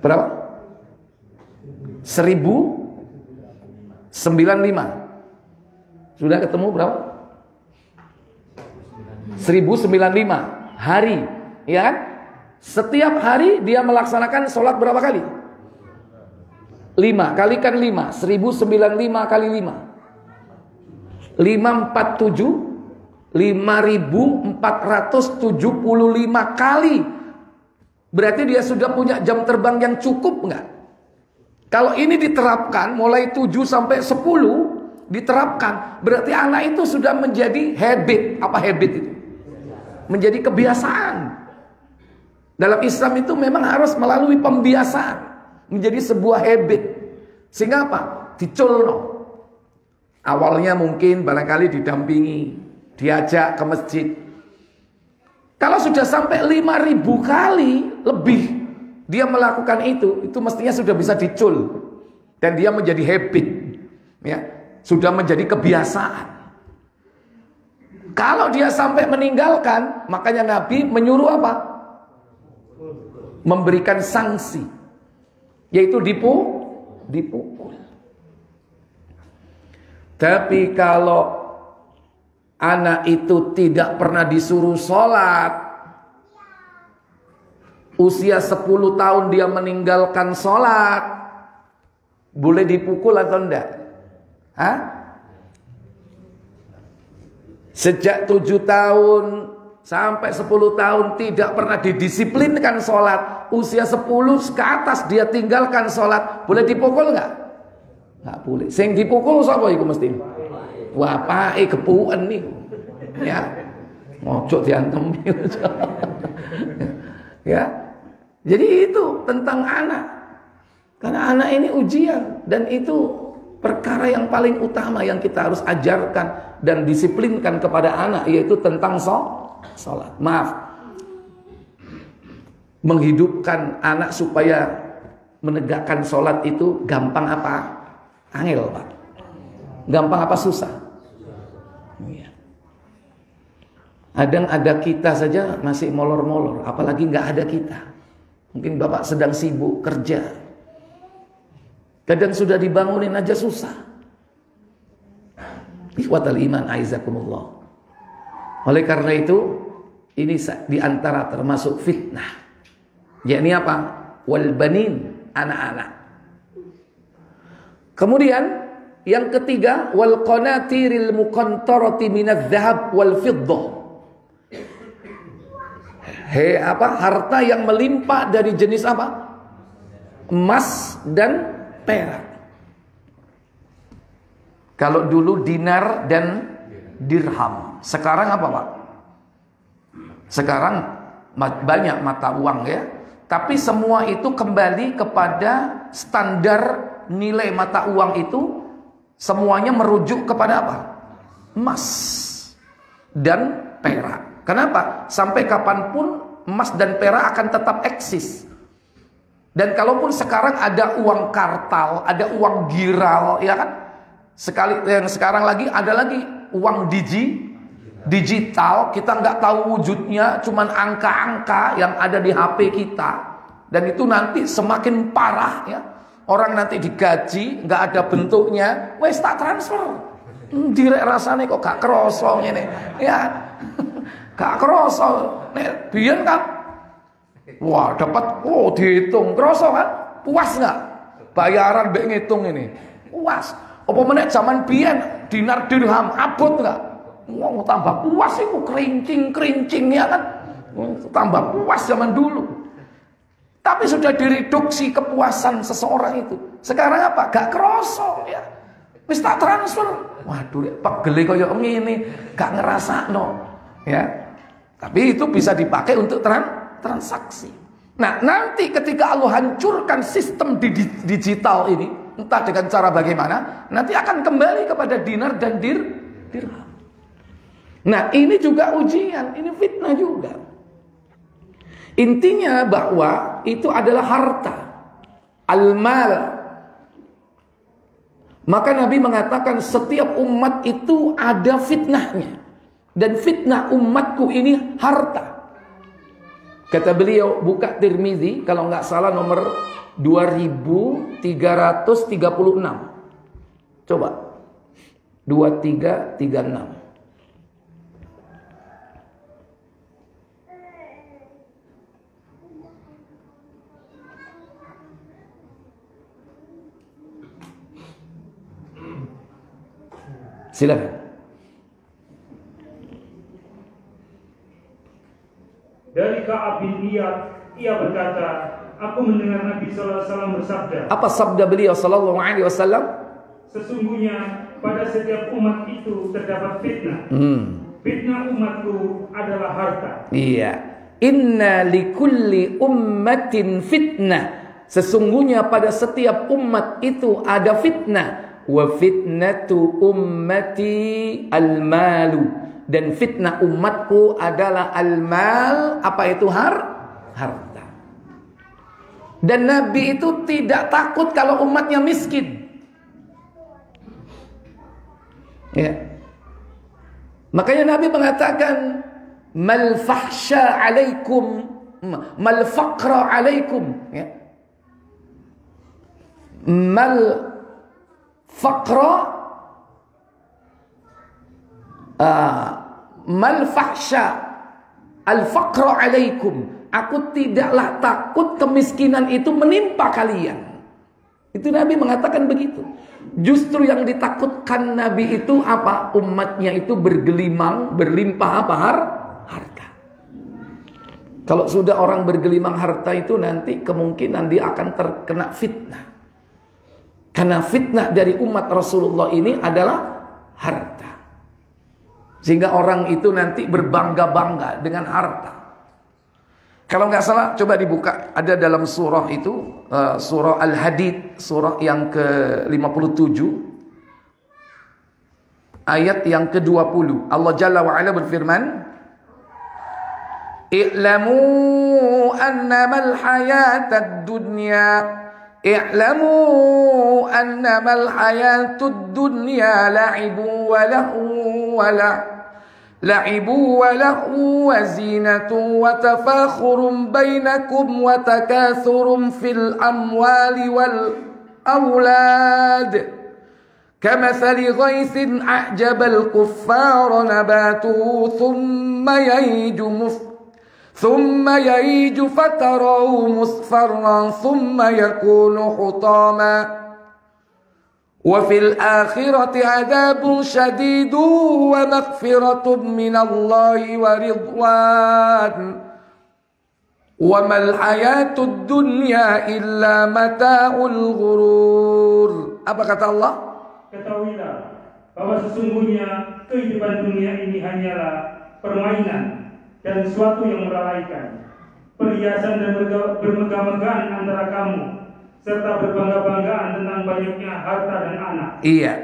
Berapa? 1095. Sudah ketemu berapa? 1095 hari. Ya kan? Setiap hari dia melaksanakan sholat berapa kali? 5, kalikan 5, 1095 kali 5, 547, 5475 kali. Berarti dia sudah punya jam terbang yang cukup enggak? Kalau ini diterapkan mulai 7 sampai 10 diterapkan, berarti anak itu sudah menjadi habit. Apa habit itu? Menjadi kebiasaan. Dalam Islam itu memang harus melalui pembiasaan menjadi sebuah habit. Sehingga apa? Diculno. Awalnya mungkin barangkali didampingi, diajak ke masjid. Kalau sudah sampai 5000 kali lebih dia melakukan itu mestinya sudah bisa dicul dan dia menjadi habit. Ya, sudah menjadi kebiasaan. Kalau dia sampai meninggalkan, makanya Nabi menyuruh apa? Memberikan sanksi, yaitu dipukul. Tapi kalau anak itu tidak pernah disuruh sholat, usia 10 tahun dia meninggalkan sholat, boleh dipukul atau enggak? Hah? Sejak 7 tahun sampai 10 tahun tidak pernah didisiplinkan sholat, usia 10 ke atas dia tinggalkan sholat, boleh dipukul nggak? Nggak boleh. Sing dipukul siapa itu mesti? Wapake kepuken nih, ya, ngocok diantem. Ya, jadi itu tentang anak, karena anak ini ujian dan itu perkara yang paling utama yang kita harus ajarkan dan disiplinkan kepada anak, yaitu tentang sholat. Maaf, menghidupkan anak supaya menegakkan sholat itu gampang apa? Angel, Pak. Gampang apa susah? Ya. Kadang ada kita saja masih molor-molor, apalagi nggak ada kita. Mungkin Bapak sedang sibuk kerja. Kadang sudah dibangunin aja susah. Ikhwatal iman aizakumullah. Oleh karena itu, ini diantara termasuk fitnah. Yakni apa? Wal banin, anak-anak. Kemudian yang ketiga, wal qanatiril muqantarati minadz dzahab wal fiddah. Harta yang melimpah dari jenis apa? Emas dan perak. Kalau dulu dinar dan dirham, sekarang apa, Pak? Sekarang banyak mata uang ya. Tapi semua itu kembali kepada standar nilai mata uang itu, semuanya merujuk kepada apa? Emas dan perak. Kenapa? Sampai kapanpun emas dan perak akan tetap eksis. Dan kalaupun sekarang ada uang kartal, ada uang giral, ya kan? Yang sekarang lagi ada lagi uang digital, kita nggak tahu wujudnya, cuman angka-angka yang ada di HP kita. Dan itu nanti semakin parah ya. Orang nanti digaji, nggak ada bentuknya, wes tak transfer. Direk rasanya kok gak kerosong ini, ya, gak kerosong. Nek biyen kan, wah dapat, dihitung, kerosong kan, puas nggak? Bayaran mbek ngitung ini, puas. Apa meneh zaman biyen dinar dirham abot nggak? Wah tambah puas itu kerincing ya kan, tambah puas zaman dulu. Tapi sudah direduksi kepuasan seseorang itu. Sekarang apa? Gak kerosong ya. Wis tak transfer. Waduh, pegel koyo ngene, gak ngrasakno. Ya. Tapi itu bisa dipakai untuk transaksi. Nah, nanti ketika Allah hancurkan sistem digital ini, entah dengan cara bagaimana, nanti akan kembali kepada dinar dan dirham. Nah, ini juga ujian, ini fitnah juga. Intinya bahwa itu adalah harta, al-mal. Maka Nabi mengatakan setiap umat itu ada fitnahnya. Dan fitnah umatku ini harta. Kata beliau, buka Tirmizi kalau nggak salah nomor 2336. Coba 2336. Silakan.
Dari Ka'ab bin Iyad, ia berkata, aku mendengar Nabi SAW bersabda.
Apa sabda beliau sallallahu alaihi wasallam?
Sesungguhnya pada setiap umat itu terdapat fitnah. Fitnah umatku adalah harta.
Iya. Inna likulli ummatin fitnah. Sesungguhnya pada setiap umat itu ada fitnah. Wa fitnatu ummati al-malu, dan fitnah umatku adalah al-mal. Apa itu? Harta. Dan Nabi itu tidak takut kalau umatnya miskin. Ya. Makanya Nabi mengatakan mal fahsya alaikum, mal faqra alaikum, ya. Mal faqra mal fahsya al faqra alaikum. Aku tidaklah takut kemiskinan itu menimpa kalian. Itu Nabi mengatakan begitu. Justru yang ditakutkan Nabi itu apa? Umatnya itu bergelimang, berlimpah apa? Harta. Kalau sudah orang bergelimang harta itu nanti kemungkinan dia akan terkena fitnah. Karena fitnah dari umat Rasulullah ini adalah harta. Sehingga orang itu nanti berbangga-bangga dengan harta. Kalau nggak salah, coba dibuka. Ada dalam surah itu, surah Al-Hadid, surah yang ke-57, ayat yang ke-20. Allah Jalla wa Ala berfirman, "I'lamu annamal hayatad dunya i'lamu annamal hayatud dunya la'ibu wa lahu wa lahu wa zinatu wa tafakhurum bainakum wa takathurum fil amwali wal awlad kamathali ghaythin a'jabal kuffara nabatuhu thumma yahiju fatarahu musfarran thumma yakunu hutama وفي الآخرة عذاب شديد ومغفرة من الله ورضوان وما الحياة الدنيا إلا متاع الغرور. Apa kata Allah?
Ketahuilah bahwa sesungguhnya kehidupan dunia ini hanyalah permainan dan sesuatu yang melalaikan, perhiasan dan bermegah-megahan antara kamu, serta berbangga-banggaan tentang banyaknya harta dan anak.
Iya.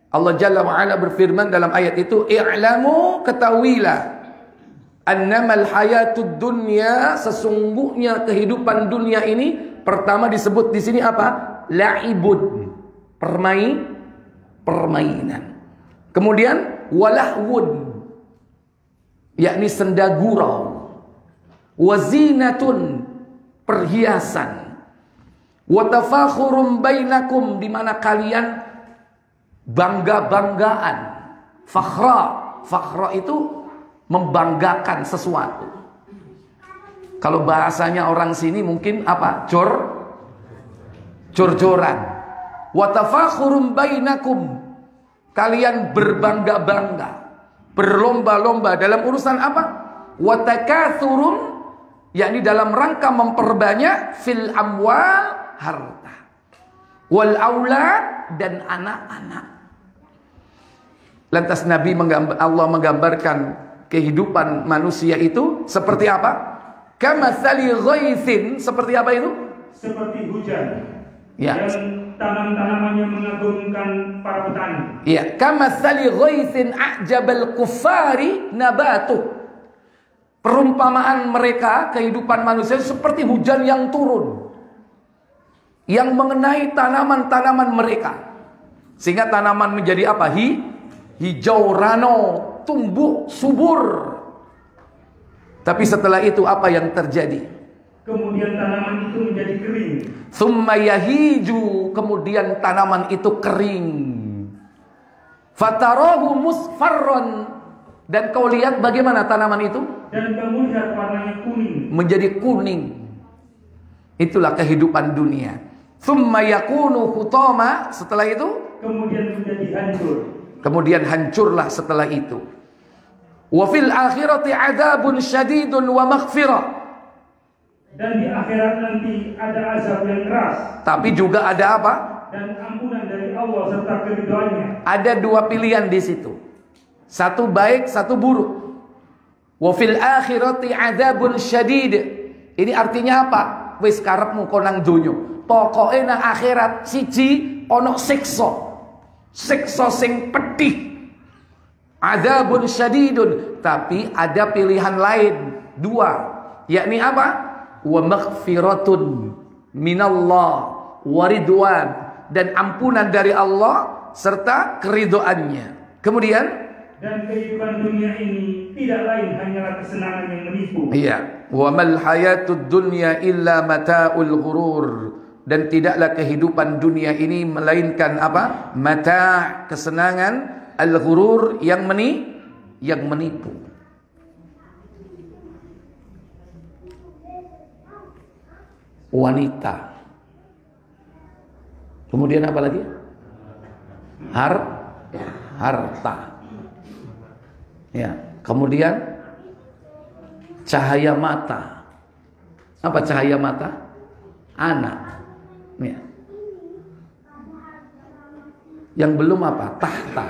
Allah Jalla wa Ala berfirman dalam ayat itu, "I'lamu, ketahuilah, annamal hayatud dunya, sesungguhnya kehidupan dunia ini." Pertama disebut di sini apa? La'ibun, permainan. Kemudian walahwun, yakni senda gurau. Wazinatun, perhiasan. Wa tafakhurum bainakum, di mana kalian bangga-banggaan. Fakhra itu membanggakan sesuatu. Kalau bahasanya orang sini mungkin apa? Jor-joran. Wa tafakhurum bainakum, kalian berbangga-bangga, berlomba-lomba dalam urusan apa? Wa takathurum, yakni dalam rangka memperbanyak fil amwal, harta, wal aulad, dan anak-anak. Lantas Allah menggambarkan kehidupan manusia itu seperti apa? Kamatsali ghaitsin, seperti apa itu?
Seperti hujan.
Ya.
Dan tanam-tanamannya mengagumkan para petani.
Ya, kamatsali ghaitsin a'jabal kuffari nabatuh. Perumpamaan mereka, kehidupan manusia seperti hujan yang turun, yang mengenai tanaman-tanaman mereka, sehingga tanaman menjadi apa? Hijau rano, tumbuh subur. Tapi setelah itu apa yang terjadi?
Kemudian tanaman itu menjadi kering.
Thumma yahiju, kemudian tanaman itu kering. Fatarahu musfarran, dan kau lihat bagaimana tanaman itu?
Dan kamu lihat warnanya kuning.
Menjadi kuning. Itulah kehidupan dunia. Thumma yakunu hutama, setelah itu
kemudian menjadi hancur.
Kemudian hancurlah setelah itu. Wa fil akhirati adzabun syadidun wa maghfirah.
Dan di akhirat nanti ada azab yang keras. Tapi juga ada apa? Dan ampunan dari Allah serta keridhaannya.
Ada dua pilihan di situ. Satu baik, satu buruk. Wa fil akhirati adzabun syadid. Ini artinya apa? Wis karepmu konang dunyo. Pokoke nang akhirat siji ono siksa. Siksa sing pedih. Adzabun syadidun, tapi ada pilihan lain, dua, yakni apa? Wa maghfiratun minallah wa ridwan, dan ampunan dari Allah serta keridhaannya. Kemudian,
dan kehidupan dunia ini tidak lain hanyalah kesenangan yang menipu.
Iya, wa mal hayatud dunya illa mata'ul ghurur, dan tidaklah kehidupan dunia ini melainkan apa? Mata', kesenangan, al-ghurur, yang menipu. Wanita. Kemudian apa lagi? Harta. Ya, kemudian cahaya mata. Apa cahaya mata? Anak. Ya. Yang belum apa? Tahta.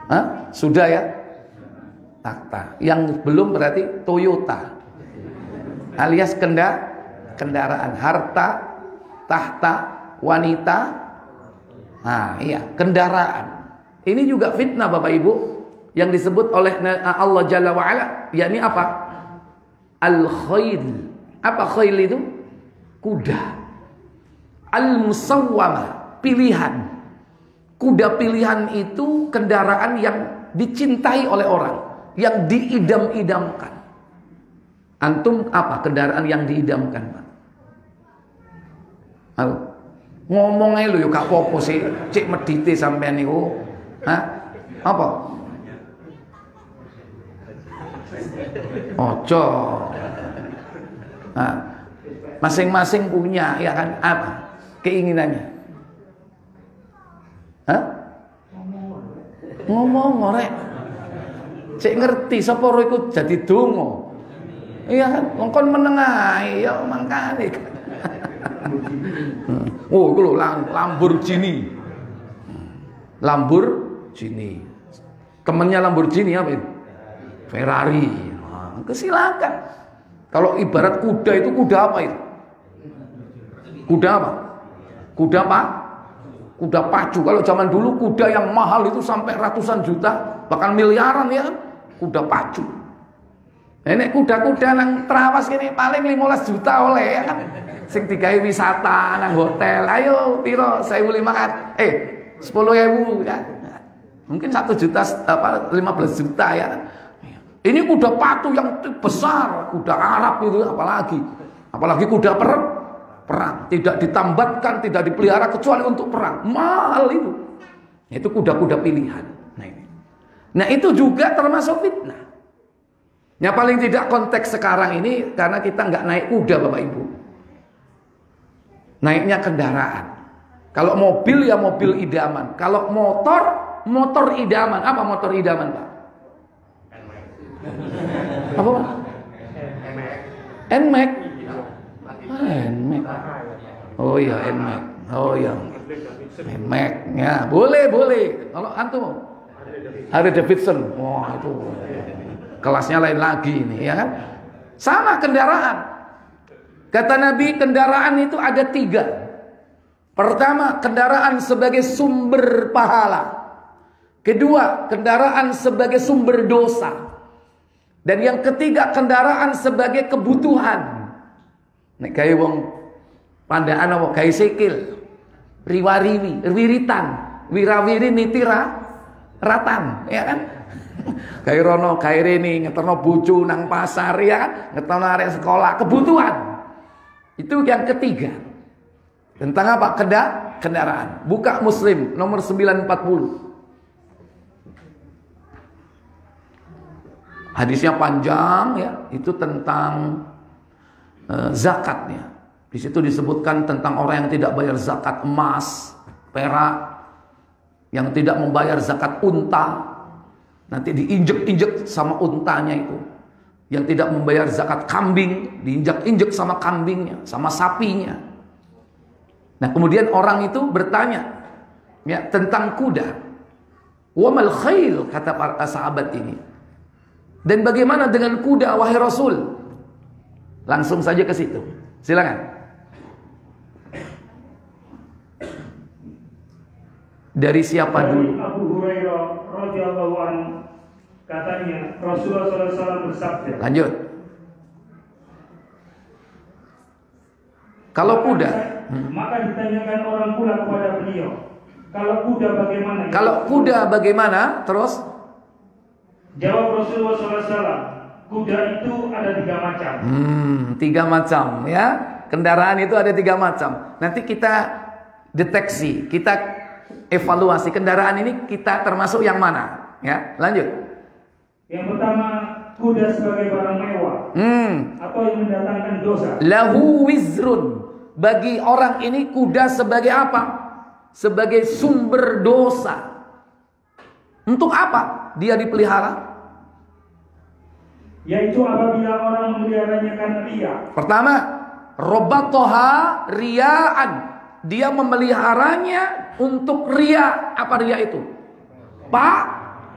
Hah? Sudah ya? Tahta. Yang belum berarti Toyota. Alias kendaraan. Harta, tahta, wanita, Nah, iya, kendaraan. Ini juga fitnah Bapak Ibu yang disebut oleh Allah Jalla wa Ala, yakni apa? Al-khail. Apa khail itu? Kuda. Al-musawwamah, pilihan. Kuda pilihan itu kendaraan yang dicintai oleh orang, yang diidam-idamkan. Antum apa kendaraan yang diidamkan, Pak? Halo. Ngomong aja lu yuk gak apa-apa sih, cek medite sampean niku. Hah? Apa? Ojo. Nah, masing-masing punya ya kan apa keinginannya? Hah? Ngomong ngorek. Cek ngerti sapa ro iku dadi donga. Iya kan, ngkon menengah ya mangkane. Oh, iku lho Lamborghini. Lamborghini. Temennya Lamborghini apa itu? Ferrari. Nah, kesilakan. Kalau ibarat kuda itu kuda apa itu? Kuda apa? Kuda apa? Kuda pacu. Kalau zaman dulu kuda yang mahal itu sampai ratusan juta, bahkan miliaran ya. Kuda pacu. Ini kuda-kuda nang terawas ini paling 15 juta oleh ya kan. Sing digawe wisata nang hotel. Ayo piro 1.500. 10.000 ya. Mungkin 1 juta apa 15 juta ya. Ini kuda pacu yang besar, kuda Arab itu apalagi kuda perang, tidak ditambatkan, tidak dipelihara kecuali untuk perang. Mahal itu. Itu kuda-kuda pilihan. Nah, itu juga termasuk fitnah. Ya paling tidak konteks sekarang ini karena kita nggak naik kuda Bapak Ibu. Naiknya kendaraan. Kalau mobil ya mobil idaman. Kalau motor idaman. Apa motor idaman Pak? Apa Pak? NMAX. NMAX. Oh iya NMAX. Oh iya. NMAX. Ya boleh. Kalau antum Harley Davidson. Wah itu kelasnya lain lagi ini ya kan. Sama kendaraan. Kata Nabi kendaraan itu ada 3. Pertama kendaraan sebagai sumber pahala. Kedua kendaraan sebagai sumber dosa. Dan yang ketiga kendaraan sebagai kebutuhan. Nek gawe wong pandaan apa gawe sikil. Riwariwi, wiritan, wirawiri nitira ratan ya kan. Gawe rono gawe rene ngeterno bojo nang pasar ya kan, ngeterno arek sekolah, kebutuhan. Itu yang ketiga. Tentang apa? Kendaraan. Buka Muslim nomor 940. Hadisnya panjang ya, itu tentang zakatnya. Di situ disebutkan tentang orang yang tidak bayar zakat emas, perak, yang tidak membayar zakat unta. Nanti diinjek-injek sama untanya itu. Yang tidak membayar zakat kambing, diinjek-injek sama kambingnya, sama sapinya. Nah, kemudian orang itu bertanya ya tentang kuda. Wa mal khail, kata para sahabat ini. Dan bagaimana dengan kuda wahai Rasul? Langsung saja ke situ. Silakan. Dari siapa dulu?
Abu Hurairah radhiyallahu anhu katanya Rasulullah SAW bersabda.
Lanjut. Kalau kuda,
maka ditanyakan orang pula kepada beliau, kalau kuda bagaimana?
Kalau kuda bagaimana? Terus?
Jawab Rasulullah SAW, kuda itu ada 3 macam.
3 macam ya. Kendaraan itu ada 3 macam. Nanti kita deteksi, kita evaluasi kendaraan ini kita termasuk yang mana? Ya, lanjut.
Yang pertama, kuda sebagai barang mewah atau yang mendatangkan dosa.
Lahu wizrun. Bagi orang ini kuda sebagai apa? Sebagai sumber dosa. Untuk apa dia dipelihara?
Yaitu apabila orang memeliharanya karena ria.
Pertama, robatoha riaan. Dia memeliharanya untuk ria. Apa ria itu?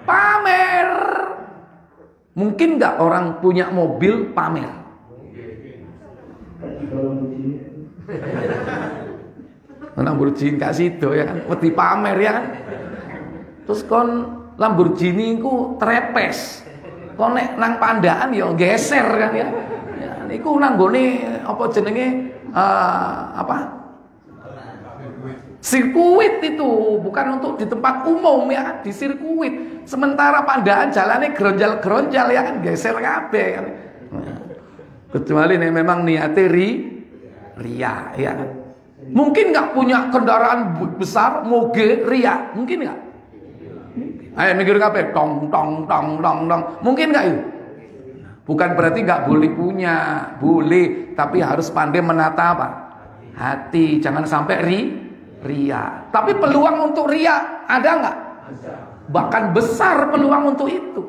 Pamer. Mungkin nggak orang punya mobil pamer? Lamborghini gak sido ya kan, wedi pamer ya kan. Terus kon Lamborghini ku trepes. Kon nek nang pandaan ya geser kan ya. Ya niku nang gone apa jenenge sirkuit itu, bukan untuk di tempat umum ya, di sirkuit. Sementara pandaan jalannya geronjal-geronjal ya kan, geser kabeh kan. Kecuali nih memang niatnya ria ya kan. Mungkin nggak punya kendaraan besar, moge ria, mungkin nggak? Ayo mikir kabeh, tong tong tong tong tong, mungkin nggak itu? Bukan berarti nggak boleh punya, boleh, tapi harus pandai menata apa? Hati, jangan sampai ria. Tapi peluang untuk ria ada nggak? Bahkan besar peluang untuk itu.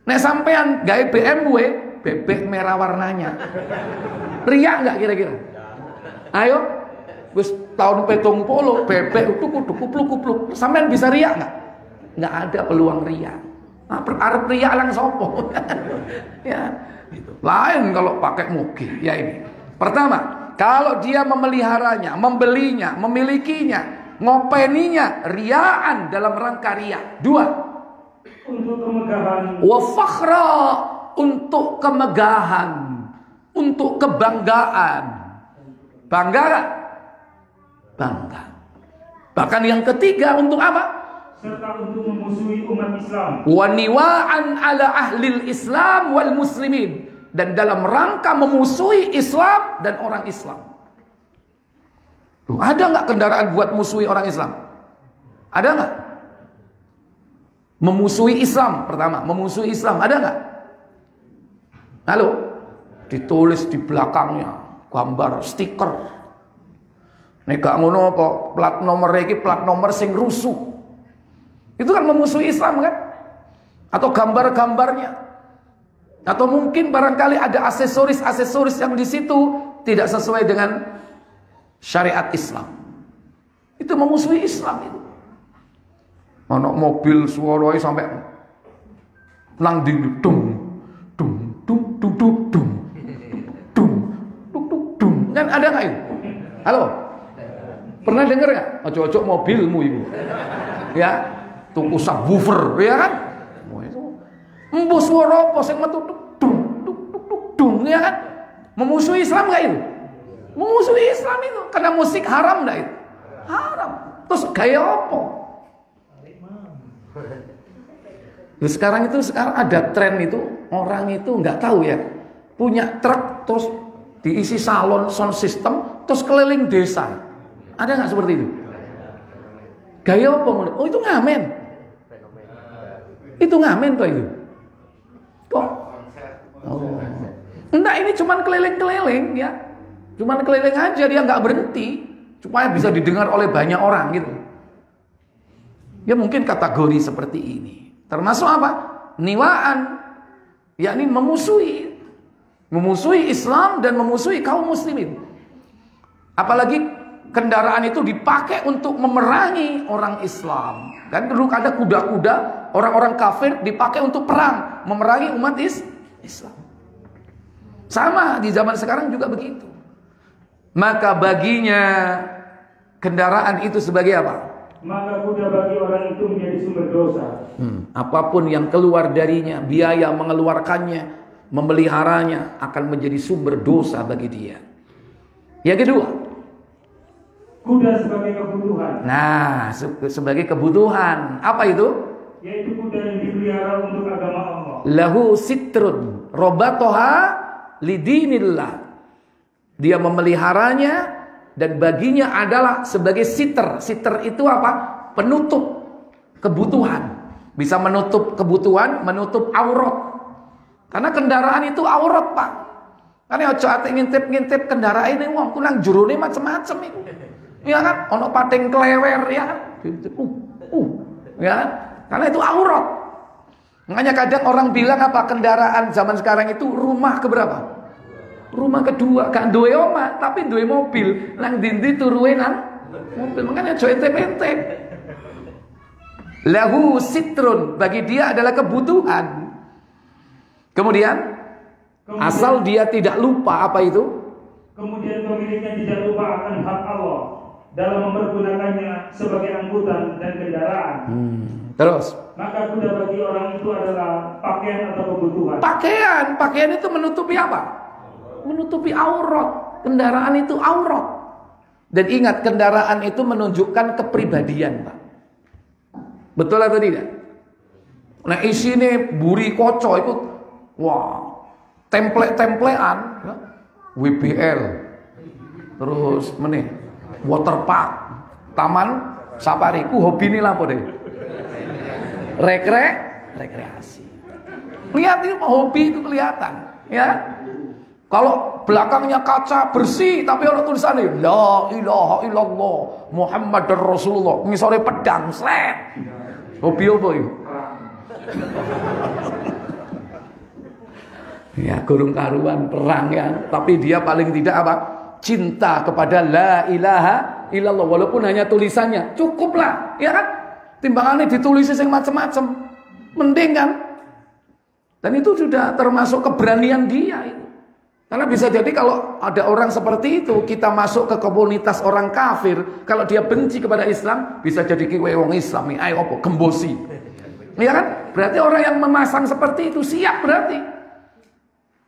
Nek sampean gawe BMW, bebek merah warnanya, ria nggak kira-kira? Ayo, wis tahun 70 bebek itu kudu kupluk-kupluk. Sampean bisa ria nggak? Nggak ada peluang ria. Nah, arep ria lang sopo. Ya, gitu. Lain kalau pakai moge. Ya ini. Pertama, kalau dia memeliharanya, membelinya, memilikinya, ngopeninya, riaan dalam rangka ria. Dua,
untuk kemegahan.
Wa fakhra, untuk kemegahan, untuk kebanggaan. Bangga gak? Bangga. Bahkan yang ketiga untuk apa?
Serta untuk memusuhi umat Islam.
Wa niwa'an ala ahlil Islam wal muslimin, dan dalam rangka memusuhi Islam dan orang Islam. Loh, ada nggak kendaraan buat musuhi orang Islam? Ada nggak? Memusuhi Islam pertama, memusuhi Islam ada nggak? Halo, ditulis di belakangnya gambar stiker. Nek gak ngono apa plat nomor iki plat nomor sing rusuh. Itu kan memusuhi Islam kan? Atau gambar-gambarnya. Atau mungkin barangkali ada aksesoris-aksesoris yang di situ tidak sesuai dengan syariat Islam. Itu memusuhi Islam itu. Ono mobil suaranya sampai nang di dung dung dung dung dung dung dung dung dung. Kan ada nggak itu? Halo, pernah dengar nggak? Ojo-ojo mobilmu ibu, ya tuku subwoofer, ya kan? Embo suara apa sing metu dung dung dung dung, ya kan? Memusuhi Islam nggak itu? Memusuhi Islam itu karena musik haram nggak itu? Haram. Terus gaya apa? Sekarang ada tren itu, orang itu nggak tahu ya, punya truk terus diisi salon sound system terus keliling desa. Ada nggak seperti itu? Gaya apa? Oh itu ngamen. Itu ngamen tuh itu. Kok? Oh. Enggak, ini cuman keliling-keliling ya. Cuman keliling aja, dia nggak berhenti supaya bisa didengar oleh banyak orang gitu. Ya mungkin kategori seperti ini. Termasuk apa? Niwaan, yakni memusuhi Islam dan memusuhi kaum muslimin. Apalagi kendaraan itu dipakai untuk memerangi orang Islam. Kan dulu ada kuda-kuda orang-orang kafir dipakai untuk perang, memerangi umat Islam. Sama di zaman sekarang juga begitu. Maka baginya kendaraan itu sebagai apa?
Maka kuda bagi orang itu menjadi sumber dosa.
Apapun yang keluar darinya, biaya mengeluarkannya, memeliharanya akan menjadi sumber dosa bagi dia. Yang kedua,
kuda sebagai kebutuhan.
Nah, sebagai kebutuhan. Apa itu?
Yaitu kuda yang dipelihara untuk agama Allah.
Lahu sitrun robatoha lidinillah. Dia memeliharanya dan baginya adalah sebagai siter. Siter itu apa? Penutup kebutuhan. Bisa menutup kebutuhan, menutup aurat. Karena kendaraan itu aurat, Pak. Karena ojo ate ngintip-ngintip kendaraan ini wong kunang jurune macam-macam itu. Ya kan? Ono pating klewer ya kan? Ya kan? Karena itu aurat. Makanya kadang orang bilang apa? Kendaraan zaman sekarang itu rumah keberapa? Rumah kedua, gak duwe omah tapi duwe mobil. Nang dindi turuwe nang mobil. Makanya aja entep-entep. Lahu sitrun, bagi dia adalah kebutuhan. Kemudian asal dia tidak lupa apa itu?
Kemudian pemiliknya tidak lupa akan hak Allah. dalam mempergunakannya sebagai angkutan dan kendaraan.
Terus,
Maka kuda bagi orang itu adalah pakaian atau kebutuhan.
pakaian itu menutupi apa? Menutupi aurat. Kendaraan itu aurat. Dan ingat, kendaraan itu menunjukkan kepribadian, Pak. Betul atau tidak? Nah, isinya buri koco itu, wah, template-templean, ya. WBL, terus meneh, waterpark, taman safari, ku hobi nih lah deh. Rekreasi. Lihat itu hobi itu kelihatan, ya. Kalau belakangnya kaca bersih tapi orang tulisannya la ilaha illallah Muhammadur Rasulullah, ngisore pedang sret. Hobi apa itu? Ya, gurung karuan perang ya, tapi dia paling tidak apa? Cinta kepada la ilaha illallah, walaupun hanya tulisannya cukuplah, ya kan? Timbangannya ditulis yang macam-macam, mending kan? Dan itu sudah termasuk keberanian dia itu. Karena bisa jadi kalau ada orang seperti itu, kita masuk ke komunitas orang kafir, kalau dia benci kepada Islam, bisa jadi kiwe wong Islam, ayo apa gembosi. Ya kan? Berarti orang yang memasang seperti itu siap berarti.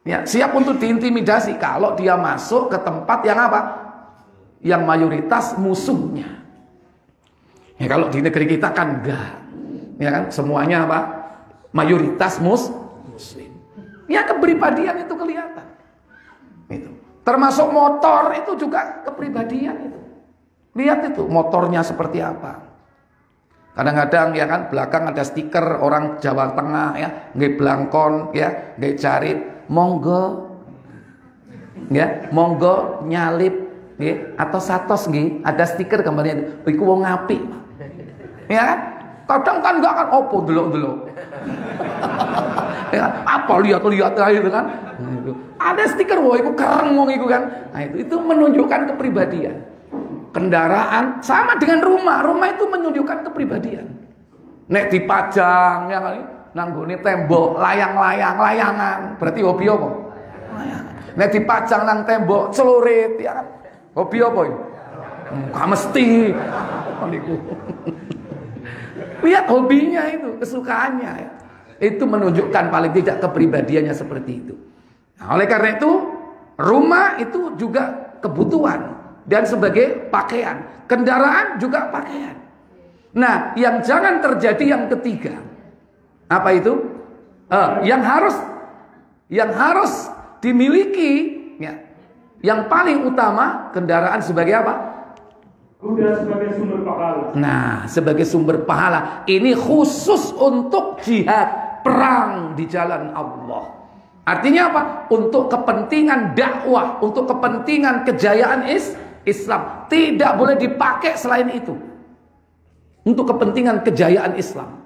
Ya, siap untuk diintimidasi kalau dia masuk ke tempat yang apa? Yang mayoritas musuhnya. Ya, kalau di negeri kita kan enggak. Ya kan? Semuanya apa? Mayoritas muslim. Ya, kepribadian itu kelihatan. Itu. Termasuk motor itu juga kepribadian itu. Lihat itu motornya seperti apa. Kadang-kadang ya kan belakang ada stiker orang Jawa Tengah ya, nggih blangkon ya, nggih jarit, monggo. Ya, monggo nyalip nggih atau satos nggih, ada stiker gambarnya iku wong apik. Ya kan? Kadang kan enggak kan opo delok-delok. Ya, apa lihat-lihat itu kan. Ada stiker wah itu keren wong itu kan. Nah, itu menunjukkan kepribadian. Kendaraan sama dengan rumah. Rumah itu menunjukkan kepribadian. Nek dipajang ya kali nanggone tembok layangan, berarti hobi apa? Layangan. Nek dipajang nang tembok celurit ya kan. Hobi apa iki? Enggak mesti. Lihat hobinya itu, kesukaannya ya. Itu menunjukkan paling tidak kepribadiannya seperti itu. Nah, oleh karena itu, rumah itu juga kebutuhan dan sebagai pakaian. Kendaraan juga pakaian. Nah, yang jangan terjadi yang ketiga. Apa itu? Yang harus dimiliki ya. Yang paling utama kendaraan sebagai apa?
Kuda sebagai sumber pahala.
Nah, sebagai sumber pahala. Ini khusus untuk jihad, perang di jalan Allah. Artinya apa? Untuk kepentingan dakwah, untuk kepentingan kejayaan Islam. Tidak boleh dipakai selain itu. Untuk kepentingan kejayaan Islam.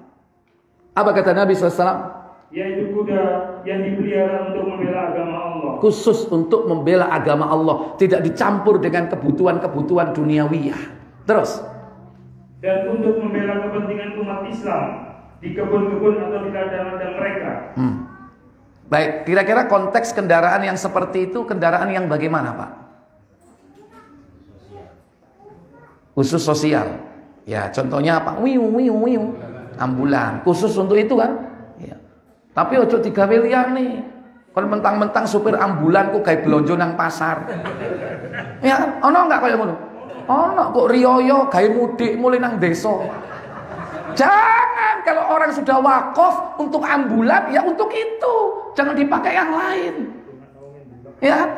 Apa kata Nabi SAW?
Yaitu kuda yang dipelihara untuk membela agama Allah.
Khusus untuk membela agama Allah. Tidak dicampur dengan kebutuhan-kebutuhan duniawiyah. Terus.
Dan untuk membela kepentingan umat Islam di kebun-kebun atau di ladang-ladang mereka.
Baik, kira-kira konteks kendaraan yang seperti itu kendaraan yang bagaimana, Pak? Khusus sosial. Ya, contohnya apa? Wiu. Ambulan. Khusus untuk itu kan? Ya. Tapi ojo digawe liyane. Kon mentang-mentang supir ambulan kok gawe blonjo nang pasar. Ya, ono enggak kaya ngono? Ono kok riyoyo gawe mudik mulai nang desa. Jangan, kalau orang sudah wakaf untuk ambulan, ya untuk itu. Jangan dipakai yang lain. Ya,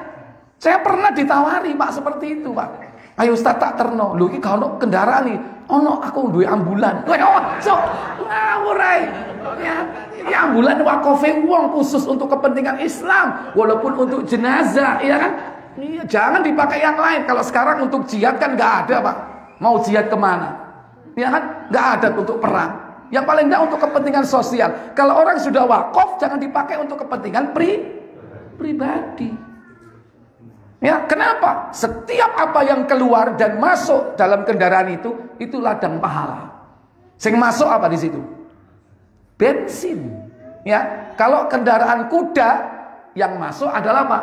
saya pernah ditawari Pak seperti itu Pak. Ayo Ustaz tak terno, lho iki gak ono kendaraan nih. Ono aku duwe ambulan. Ojo, ngawur ae. Ya, ambulan wakafe wong khusus untuk kepentingan Islam, walaupun untuk jenazah, ya kan? Iya, jangan dipakai yang lain. Kalau sekarang untuk jihad kan nggak ada Pak. Mau jihad kemana? Ya kan? Nggak ada untuk perang. Yang paling nggak untuk kepentingan sosial. Kalau orang sudah wakaf, jangan dipakai untuk kepentingan pribadi. Ya, kenapa? Setiap apa yang keluar dan masuk dalam kendaraan itu ladang pahala. Sing masuk apa di situ? Bensin. Ya, kalau kendaraan kuda yang masuk adalah apa?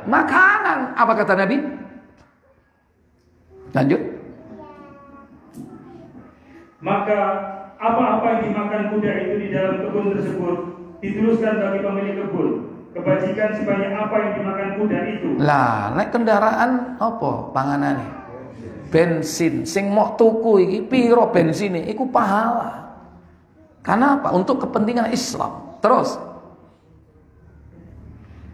Makanan. Apa kata Nabi? Lanjut.
Maka apa-apa yang dimakan kuda itu di dalam kebun tersebut dituliskan bagi pemilik kebun. Kebajikan sebanyak apa yang dimakan kuda itu.
Lah, nek kendaraan apa panganane? Bensin. Sing mok tuku iki piro bensine iku pahala. Karena apa? Untuk kepentingan Islam. Terus.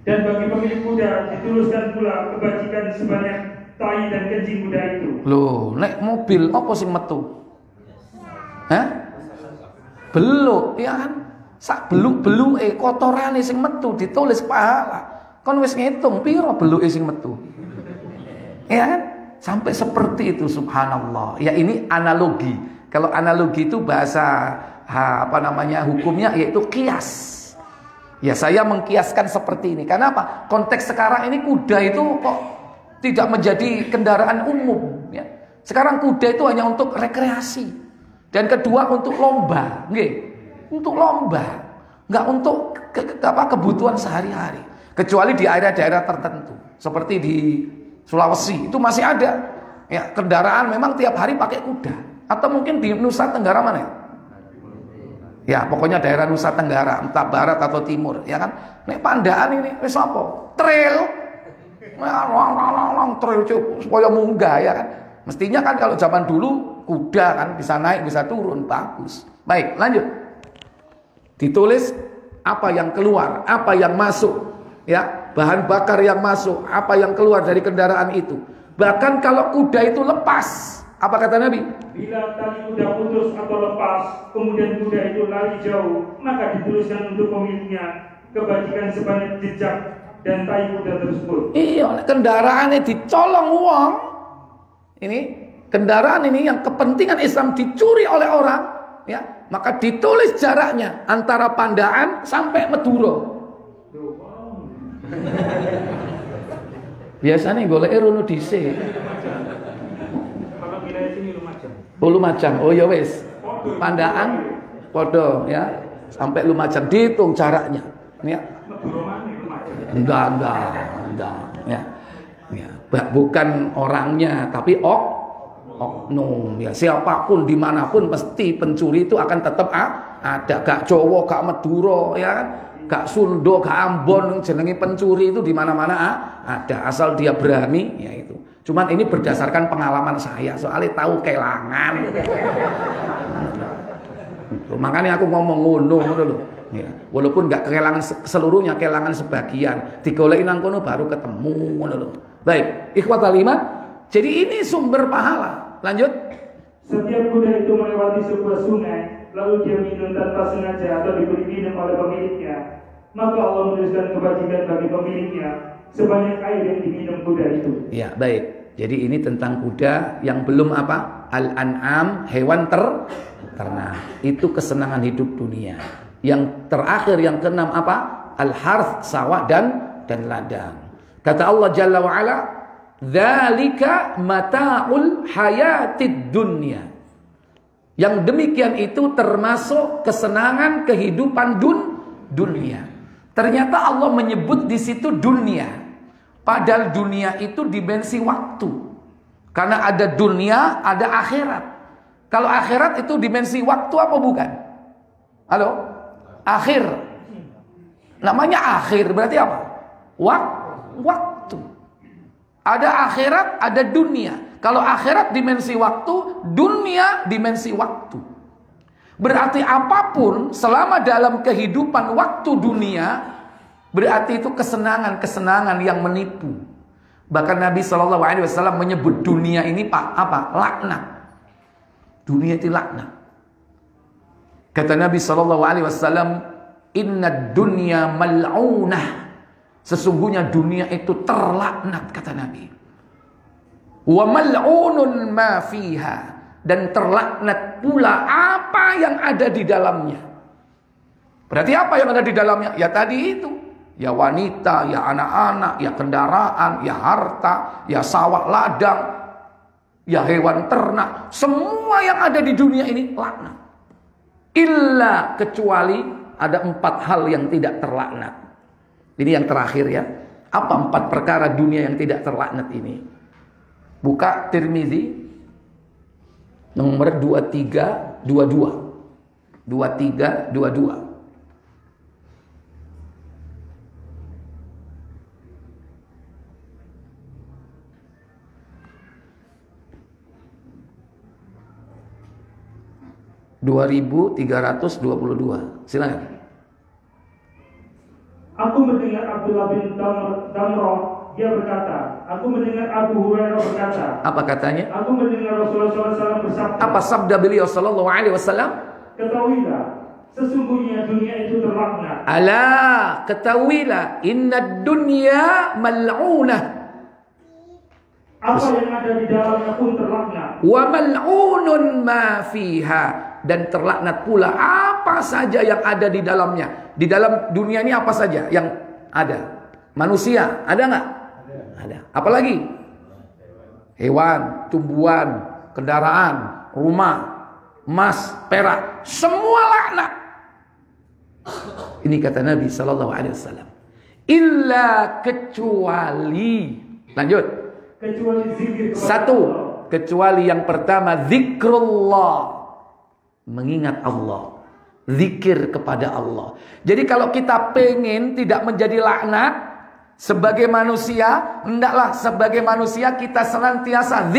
Dan bagi pemilik kuda dituliskan pula kebajikan sebanyak tai dan kencing kuda itu.
Loh, nek mobil apa sing metu? Hah? Beluk, ya kan? Sak beluk-beluke kotorane sing metu ditulis pahala. Kon wis ngitung piro beluke sing metu. Ya kan? Sampai seperti itu, subhanallah. Ya ini analogi. Kalau analogi itu bahasa hukumnya yaitu kias. Ya saya mengkiaskan seperti ini. Karena apa? Konteks sekarang ini kuda itu kok tidak menjadi kendaraan umum. Ya. Sekarang kuda itu hanya untuk rekreasi. Dan kedua untuk lomba. Nggih. Untuk lomba, nggak untuk kebutuhan sehari-hari. Kecuali di daerah-daerah tertentu, seperti di Sulawesi itu masih ada. Ya, kendaraan memang tiap hari pakai kuda. Atau mungkin di Nusa Tenggara mana? Ya, pokoknya daerah Nusa Tenggara, entah barat atau timur, ya kan? Nek Pandaan ini, wis apa? Trail, trail supaya munggah, ya kan? Mestinya kan kalau zaman dulu kuda kan bisa naik, bisa turun, bagus. Baik, lanjut. Ditulis apa yang keluar, apa yang masuk, ya, bahan bakar yang masuk, apa yang keluar dari kendaraan itu. Bahkan kalau kuda itu lepas, apa kata Nabi?
Bila tali kuda putus atau lepas, kemudian kuda itu lari jauh, maka dituliskan untuk pemiliknya kebajikan sebanyak jejak dan tai kuda tersebut.
Iya, kendaraannya dicolong uang. Ini kendaraan ini yang kepentingan Islam dicuri oleh orang, ya, maka ditulis jaraknya antara Pandaan sampai Madura. Biasanya golek rono dhisik.
Kalau wilayah sini Lumajang.
Lumajang. Oh ya wis. Pandaan podo ya, sampai Lumajang dihitung jaraknya. Ya. Enggak. Ya. Ya, bukan orangnya tapi oknum ya, siapapun dimanapun pasti pencuri itu akan tetap ada, gak Jawa, gak Madura, ya kan, gak Sunda, gak Ambon, jenenge pencuri itu di mana-mana ada, asal dia berani, ya itu. Cuman ini berdasarkan pengalaman saya, soalnya tahu kelangan. Makanya aku ngomong ngono lho. Ya, walaupun gak kehilangan seluruhnya, kehilangan sebagian, digoleki nang kono baru ketemu ngono lho. Baik, ikhwatal iman. Jadi ini sumber pahala. Lanjut.
Setiap kuda itu melewati sebuah sungai, lalu dia minum tanpa sengaja atau diberi minum oleh pemiliknya, maka Allah menuliskan kebajikan bagi pemiliknya sebanyak air yang diminum kuda itu. Ya,
baik. Jadi ini tentang kuda yang belum apa? Al-an'am, hewan ternak. Itu kesenangan hidup dunia. Yang terakhir, yang keenam apa? Al-harth, sawah dan ladang. Kata Allah Jalla wa'ala, dzalika mata'ul hayatid dunya. Yang demikian itu termasuk kesenangan kehidupan dunia. Ternyata Allah menyebut di situ dunia. Padahal dunia itu dimensi waktu. Karena ada dunia, ada akhirat. Kalau akhirat itu dimensi waktu apa bukan? Halo? Akhir. Namanya akhir berarti apa? Waktu. Ada akhirat, ada dunia. Kalau akhirat dimensi waktu, dunia dimensi waktu. Berarti apapun selama dalam kehidupan waktu dunia, berarti itu kesenangan-kesenangan yang menipu. Bahkan Nabi SAW menyebut dunia ini apa? Laknat. Dunia itu laknat. Kata Nabi SAW, inna dunya mal'unah. Sesungguhnya dunia itu terlaknat, kata Nabi. Wa mal'unun ma fiha, dan terlaknat pula apa yang ada di dalamnya. Berarti apa yang ada di dalamnya? Ya tadi itu. Ya wanita, ya anak-anak, ya kendaraan, ya harta, ya sawah ladang, ya hewan ternak. Semua yang ada di dunia ini laknat. Illa, kecuali ada 4 hal yang tidak terlaknat. Ini yang terakhir ya. Apa 4 perkara dunia yang tidak terlaknat ini? Buka Tirmizi Nomor 2322. 2322. Silakan.
Aku mendengar Abdullah bin Damrah, dia berkata, aku mendengar Abu Hurairah berkata.
Apa katanya?
Aku mendengar Rasulullah SAW bersabda.
Apa sabda beliau sallallahu alaihi wasallam?
Ketahuilah, sesungguhnya dunia itu terlaknat.
Ala, ketahuilah, inna dunya mal'unah.
Apa yang ada di dalamnya pun terlaknat.
Wa mal'unun ma fiha. Dan terlaknat pula apa saja yang ada di dalamnya. Di dalam dunia ini apa saja yang ada? Manusia, ada nggak? Ada. Apalagi? Hewan, tumbuhan, kendaraan, rumah, emas, perak, semua laknat. Ini kata Nabi sallallahu alaihi wasallam. Illa kecuali, lanjut.
Kecuali zikir kepada
Satu,
Allah.
kecuali yang pertama zikrullah. Mengingat Allah, zikir kepada Allah. Jadi kalau kita pengen tidak menjadi laknat sebagai manusia, hendaklah sebagai manusia kita senantiasa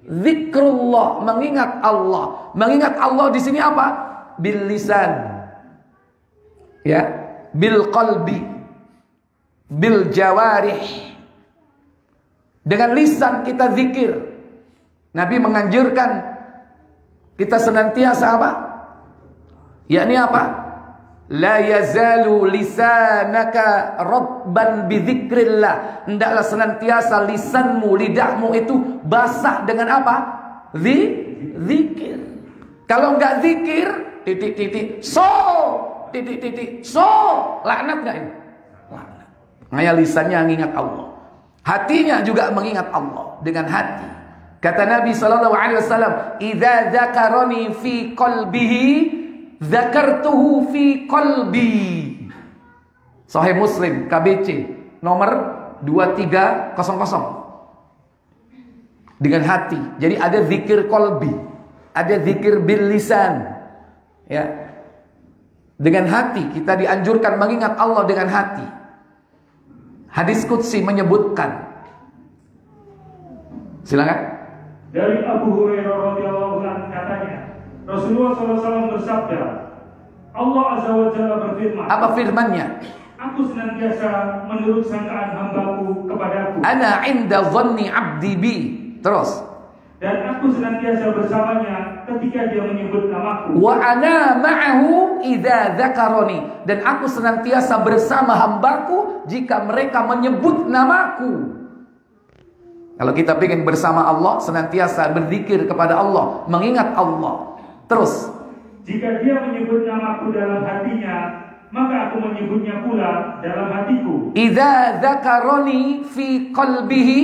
zikrullah, mengingat Allah. Mengingat Allah di sini apa? Bil lisan, ya, bil qalbi, bil jawarih. Dengan lisan kita zikir. Nabi menganjurkan kita senantiasa apa? Yakni apa? La yazalu lisanaka radban bidzikrillah. Hendaklah senantiasa lisanmu, lidahmu itu basah dengan apa? Zikir. Kalau enggak zikir, laknat enggak ini? Laknat. Ngaya lisannya mengingat Allah. Hatinya juga mengingat Allah dengan hati. Kata Nabi sallallahu alaihi wasallam, "Idza dzakarani fi qalbihi, dzakartuhu fi qalbi." Sahih Muslim KBC nomor 2300. Dengan hati. Jadi ada zikir qalbi, ada zikir bil lisan. Ya. Dengan hati kita dianjurkan mengingat Allah dengan hati. Hadis qudsi menyebutkan. Silakan.
Dari Abu Hurairah radhiyallahu anhu katanya, Rasulullah SAW bersabda, Allah Azza wa Jalla berfirman.
Apa firman-Nya?
Aku senantiasa menurut sangkaan hambaku kepadaku.
Ana 'inda dhanni 'abdi bi. Terus.
Dan aku senantiasa bersamanya ketika dia menyebut namaku.
Wa ana ma'ahu idza dzakarani. Dan aku senantiasa bersama hambaku jika mereka menyebut namaku. Kalau kita ingin bersama Allah, senantiasa berzikir kepada Allah, mengingat Allah. Terus,
jika dia menyebut namaku dalam hatinya, maka aku menyebutnya pula dalam hatiku.
Idza dzakarani fi qalbihi,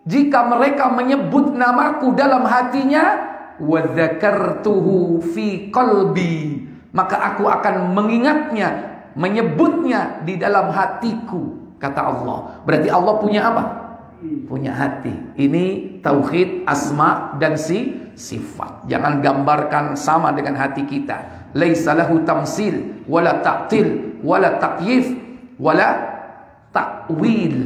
jika mereka menyebut namaku dalam hatinya, wa dzakartuhu fi qalbi, maka aku akan mengingatnya, menyebutnya di dalam hatiku, kata Allah. Berarti Allah punya apa? Punya hati. Ini tauhid asma dan sifat. Jangan gambarkan sama dengan hati kita. Laisa lahu tamsil wala ta'til wala takyif wala ta'wil.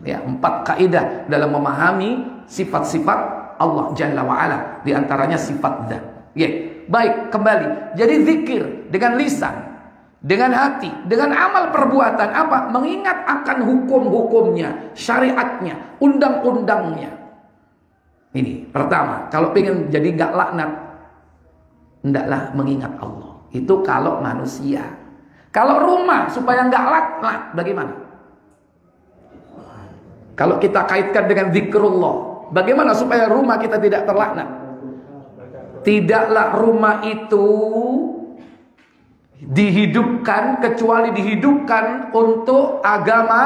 Ya, 4 kaidah dalam memahami sifat-sifat Allah Jalla wa Ala, di antaranya sifat dzat. Ya, baik, kembali. Jadi zikir dengan lisan, dengan hati, dengan amal perbuatan apa? Mengingat akan hukum-hukumnya, syariatnya, undang-undangnya. Ini pertama, kalau pengen jadi gak laknat, hendaklah mengingat Allah. Itu kalau manusia. Kalau rumah supaya gak laknat, bagaimana? Kalau kita kaitkan dengan zikrullah, bagaimana supaya rumah kita tidak terlaknat? Tidaklah rumah itu dihidupkan kecuali dihidupkan untuk agama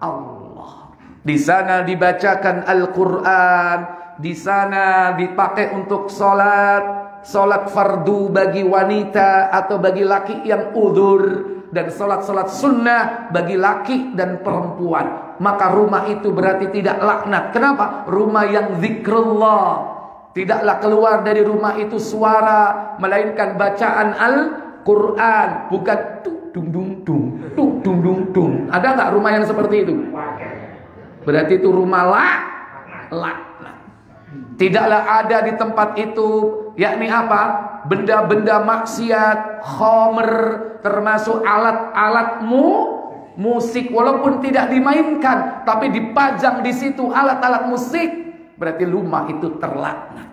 Allah. Di sana dibacakan Al-Quran, di sana dipakai untuk solat fardu bagi wanita atau bagi laki yang udzur, dan solat sunnah bagi laki dan perempuan. Maka rumah itu berarti tidak laknat. Kenapa? Rumah yang zikrullah, Tidaklah keluar dari rumah itu suara melainkan bacaan Al-Quran, bukan dung dung dung, dung dung dung. Ada nggak rumah yang seperti itu? Berarti itu rumah laknat. Tidaklah ada di tempat itu, yakni apa? Benda-benda maksiat, khamr, termasuk alat-alat musik, walaupun tidak dimainkan, tapi dipajang di situ alat-alat musik, berarti rumah itu terlaknat.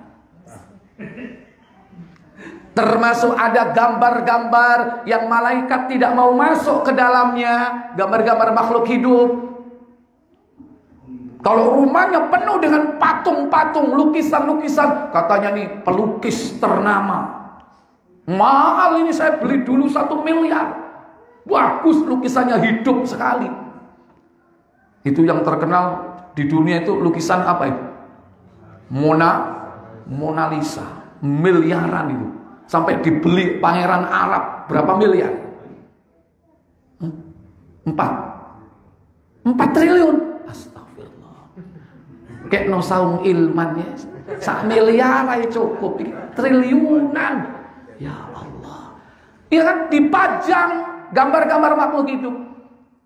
Termasuk ada gambar-gambar yang malaikat tidak mau masuk ke dalamnya, gambar-gambar makhluk hidup. Kalau rumahnya penuh dengan patung-patung, lukisan-lukisan, katanya nih pelukis ternama. Mahal ini, saya beli dulu 1 miliar. Bagus, lukisannya hidup sekali. Itu yang terkenal di dunia itu lukisan apa itu? Mona Lisa. Miliaran itu. Sampai dibeli pangeran Arab. Berapa miliar? 4 triliun. Astagfirullah. Kayak no saung ilman ya. 1 miliar aja cukup. Triliunan. Ya Allah. Ya kan, dipajang gambar-gambar makhluk hidup.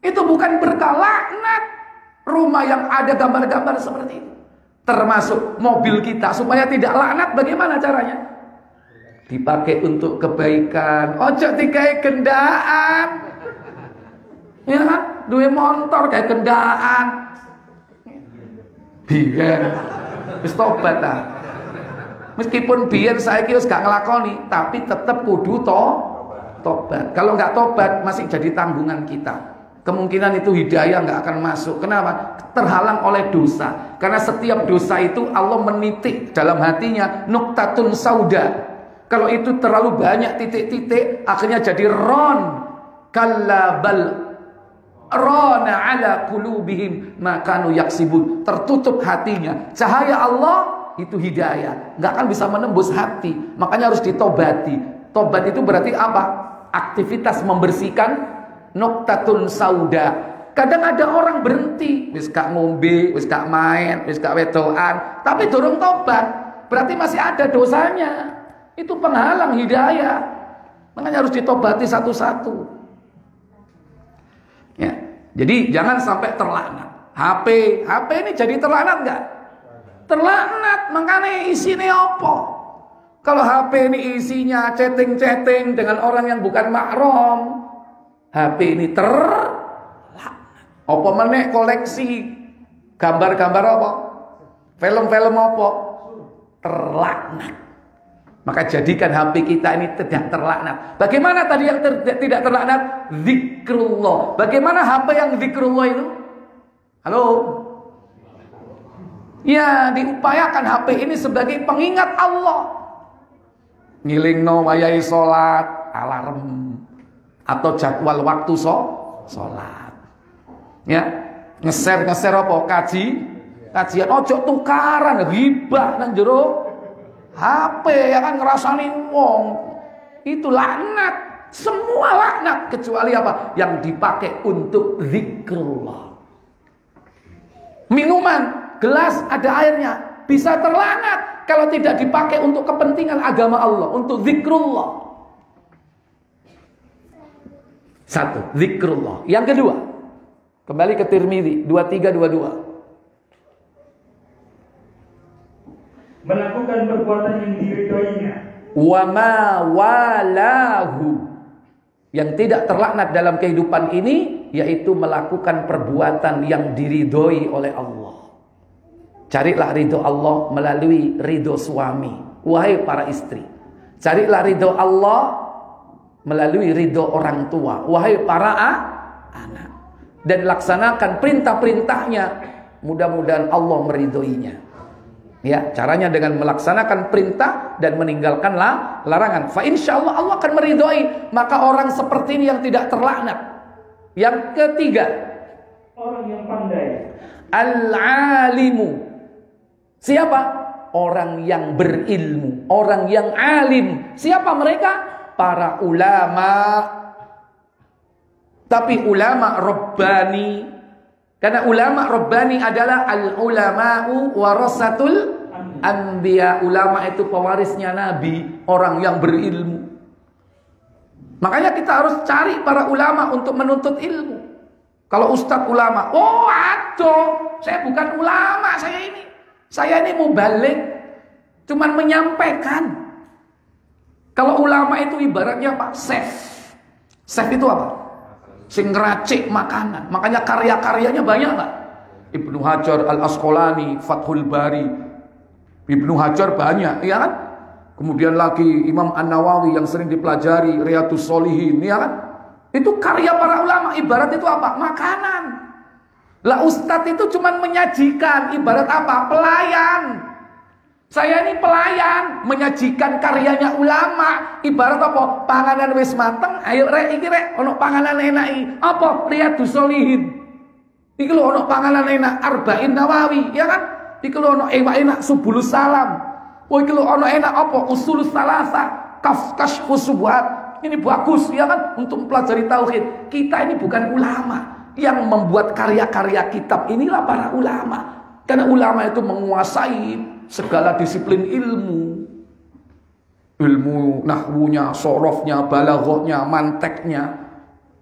Itu bukan berkah, laknat. Rumah yang ada gambar-gambar seperti itu. Termasuk mobil kita, supaya tidak laknat, bagaimana caranya? Dipakai untuk kebaikan. Ojo digawe gendaan. Ya kan? Duwe motor kayak gendaan. Biyen wis tobat ta. Meskipun biyen saiki wis gak nglakoni, tapi tetep kudu tobat. Kalau nggak tobat masih jadi tanggungan kita. Kemungkinan itu hidayah nggak akan masuk. Kenapa? Terhalang oleh dosa. Karena setiap dosa itu Allah menitik dalam hatinya nuktatun sauda. Kalau itu terlalu banyak titik-titik, akhirnya jadi ron. Kalla bal rana ala qulubihim ma kanu yaksibun. Tertutup hatinya. Cahaya Allah itu hidayah, nggak akan bisa menembus hati. Makanya harus ditobati. Tobat itu berarti apa? Aktivitas membersihkan nuktatun sauda. Kadang ada orang berhenti, wis gak ngombe, wis gak main, wis gak wedoan, tapi durung tobat, berarti masih ada dosanya. Itu penghalang hidayah. Makanya harus ditobati satu-satu. Ya, jadi jangan sampai terlaknat. HP ini jadi terlaknat enggak? Terlaknat, makanya isinya apa? Kalau HP ini isinya chatting-chatting dengan orang yang bukan mahram, HP ini terlaknat. Apa meneh koleksi gambar-gambar apa? Film-film apa? Terlaknat. Maka jadikan HP kita ini tidak terlaknat. Bagaimana tadi yang tidak terlaknat? Zikrullah. Bagaimana HP yang zikrullah itu? Halo? Ya, diupayakan HP ini sebagai pengingat Allah. Ngilingno wayahe salat, alarm, atau jadwal waktu salat. Ya, ngeser apa? Kajian. Ojo tukaran ghibah nang jero HP, ya kan, ngerasani wong. Itu laknat. Semua laknat kecuali apa? Yang dipakai untuk zikrullah. Minuman, gelas ada airnya, bisa terlaknat kalau tidak dipakai untuk kepentingan agama Allah, untuk zikrullah. Satu, zikrullah. Yang kedua, kembali ke Tirmidzi 2322.
Melakukan perbuatan yang diridhoinya.
Wa ma walahu. Yang tidak terlaknat dalam kehidupan ini yaitu melakukan perbuatan yang diridhoi oleh Allah. Carilah ridho Allah melalui ridho suami. Wahai para istri, carilah ridho Allah melalui ridho orang tua. Wahai para anak, dan laksanakan perintah-perintahnya. Mudah-mudahan Allah meridhoinya. Ya, caranya dengan melaksanakan perintah dan meninggalkan larangan. Fa insyaallah Allah akan meridhoi. Maka orang seperti ini yang tidak terlaknat. Yang ketiga,
orang yang pandai.
Al-alimu. Siapa? Orang yang berilmu, orang yang alim. Siapa mereka? Para ulama. Tapi ulama rabbani. Karena ulama rabbani adalah al-ulama'u warasatul anbiya. Ulama itu pewarisnya Nabi, orang yang berilmu. Makanya kita harus cari para ulama untuk menuntut ilmu. Kalau ustadz ulama, oh aduh, saya bukan ulama, saya ini mubalik, cuman menyampaikan. Kalau ulama itu ibaratnya apa? Chef. Chef itu apa? Sing ngeracik makanan. Makanya karya-karyanya banyak nggak? Ibnu Hajar Al-Asqalani, Fathul Bari. Ibnu Hajar banyak, ya kan? Kemudian lagi Imam An-Nawawi yang sering dipelajari, Riyadhus Shalihin, ya kan? Itu karya para ulama. Ibarat itu apa? Makanan. Lah ustadz itu cuma menyajikan. Ibarat apa? Pelayan. Saya ini pelayan, menyajikan karyanya ulama. Ibarat apa? Panganan wis mateng, ayo rek iki rek ono panganan enak iki. Apa? Riyadhus Shalihin. Iki lho ono panganan enak, Arba'in Nawawi, ya kan? Iki lho ono enak Subulus Salam. Oh iki lho ono enak apa? Usulus Salasa, Kashfus Syubhat. Ini bagus, ya kan? Untuk mempelajari tauhid. Kita ini bukan ulama. Yang membuat karya-karya kitab inilah para ulama. Karena ulama itu menguasai segala disiplin ilmu. Ilmu nahwunya, sorofnya, balaghahnya, manteknya.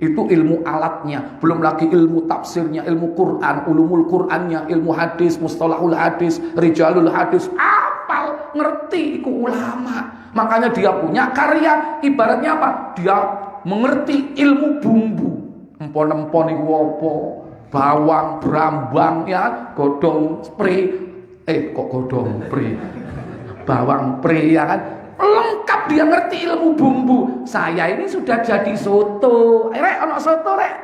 Itu ilmu alatnya. Belum lagi ilmu tafsirnya, ilmu Quran, ulumul Qurannya, ilmu hadis, mustalahul hadis, rijalul hadis. Apal, ngerti, itu ulama. Makanya dia punya karya. Ibaratnya apa? Dia mengerti ilmu bumbu. Empon-empon itu apa? Bawang, brambang, ya, godong spray. Kok godong pre? Bawang pre, ya kan? Lengkap dia ngerti ilmu bumbu. Saya ini sudah jadi soto. Rek, ono soto rek.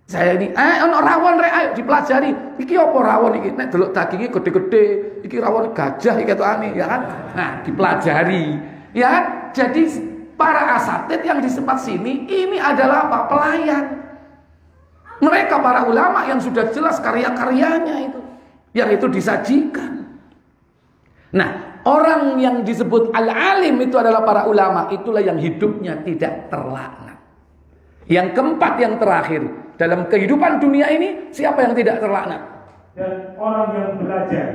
Saya ini, ono rawon rek, ayo dipelajari. Iki apa rawon iki? Nek delok dagingnya gede-gede. Iki rawon gajah iki ketokane, ya kan? Nah, dipelajari. Ya kan? Jadi para asatid yang di tempat sini ini adalah apa? Pelayan. Mereka para ulama yang sudah jelas karya-karyanya itu. Yang itu disajikan. Nah, orang yang disebut al-alim itu adalah para ulama. Itulah yang hidupnya tidak terlaknat. Yang keempat, yang terakhir, dalam kehidupan dunia ini, siapa yang tidak terlaknat?
Dan orang yang belajar.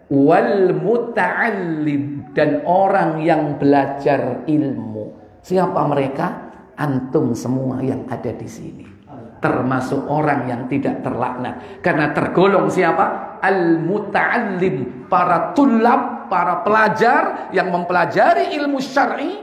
Wal muta'allim, dan orang yang belajar ilmu. Siapa mereka? Antum semua yang ada di sini. Termasuk orang yang tidak terlaknat. Karena tergolong siapa? Al-muta'allim, para tulab, para pelajar yang mempelajari ilmu syar'i.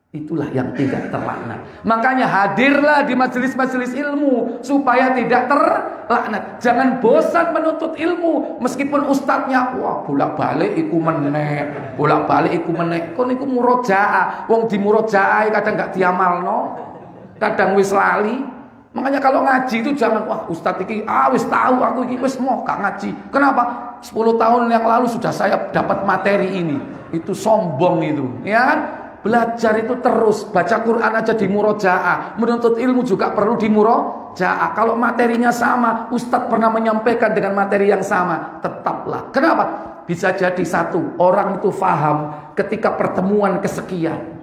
Itulah yang tidak terlaknat. Makanya hadirlah di majelis-majelis ilmu supaya tidak terlaknat. Jangan bosan menuntut ilmu meskipun ustadznya wah bolak-balik iku menek, bolak-balik iku menek. Kon iku murojaah. Wong di murojaah kadang gak diamalno, kadang wis lali. Makanya kalau ngaji itu jangan wah ustadz iki wis tahu aku iki wis mau gak ngaji. Kenapa? 10 tahun yang lalu sudah saya dapat materi ini. Itu sombong itu, ya kan? Belajar itu terus, baca Quran aja di murojaah, menuntut ilmu juga perlu di murojaah. Kalau materinya sama, ustadz pernah menyampaikan dengan materi yang sama, tetaplah. Kenapa? Bisa jadi satu, orang itu faham ketika pertemuan kesekian.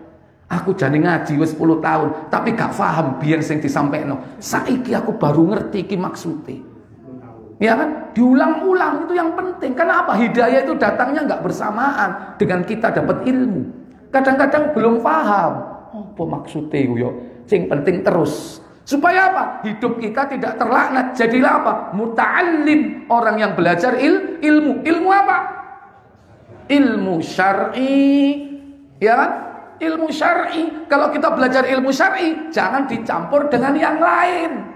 Aku jadi ngaji wis 10 tahun, tapi gak paham biar sing disampaikan. Saiki aku baru ngerti ki maksudnya. Ya kan? Diulang-ulang itu yang penting. Karena apa? Hidayah itu datangnya gak bersamaan dengan kita dapat ilmu. Kadang-kadang belum paham. Apa maksudnya yo? Sing penting terus. Supaya apa? Hidup kita tidak terlaknat. Jadilah apa? Muta'allim, orang yang belajar ilmu. Ilmu apa? Ilmu syar'i. Ya kan? Ilmu syar'i. Kalau kita belajar ilmu syar'i, jangan dicampur dengan yang lain.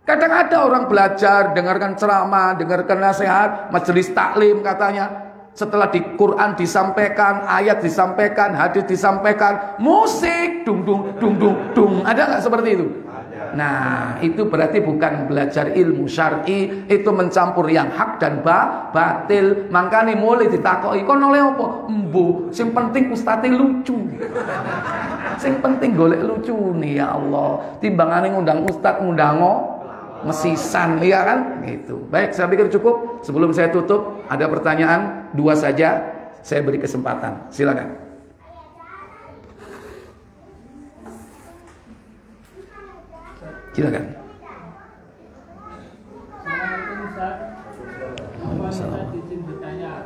Kadang ada orang belajar, dengarkan ceramah, dengarkan nasihat, majelis taklim katanya. Setelah di Quran disampaikan, ayat disampaikan, hadis disampaikan, musik, dung dung dung dung dung. Ada nggak seperti itu? Nah, itu berarti bukan belajar ilmu syar'i, itu mencampur yang hak dan batil. Makanya mulai ditakoki, kon oleh apa? Mbuh, sing penting ustadz lucu. Sing penting golek lucu nih, ya Allah. Timbangane ngundang ustadz, ngundang mesisan, ya kan? Gitu. Baik, saya pikir cukup. Sebelum saya tutup, ada pertanyaan 2 saja. Saya beri kesempatan. Silakan. Silakan.
Assalamualaikum Ustaz. Izin bertanya.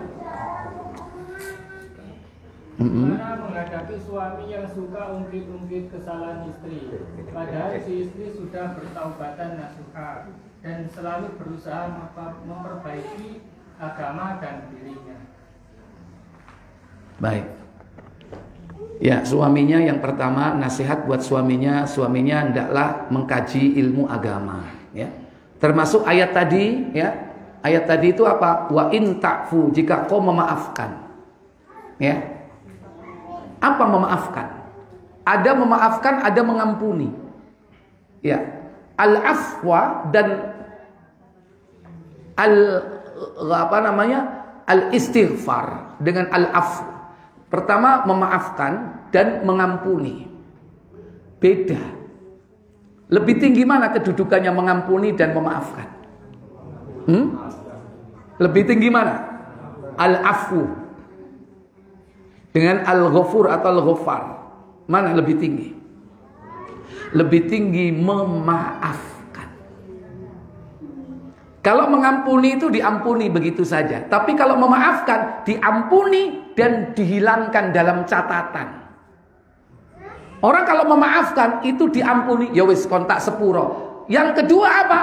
Gimana menghadapi suami yang suka ungkit-ungkit kesalahan istri, padahal si istri sudah bertaubatan nasuha dan selalu berusaha memperbaiki agama dan dirinya.
Baik. Ya, suaminya yang pertama, nasihat buat suaminya hendaklah mengkaji ilmu agama, ya. Termasuk ayat tadi, ya. Ayat tadi itu apa? Wa in ta'fu, jika kau memaafkan. Ya. Apa memaafkan? Ada memaafkan, ada mengampuni. Ya. Al-afwa dan al-istighfar dengan al-afwa. Pertama memaafkan dan mengampuni. Beda. Lebih tinggi mana kedudukannya mengampuni dan memaafkan? Lebih tinggi mana? Al-afwu dengan al-ghafur atau al-ghafar. Mana lebih tinggi? Lebih tinggi memaafkan. Kalau mengampuni itu diampuni begitu saja. Tapi kalau memaafkan diampuni dan dihilangkan dalam catatan. Orang kalau memaafkan itu diampuni, ya wis kontak sepuro. Yang kedua apa?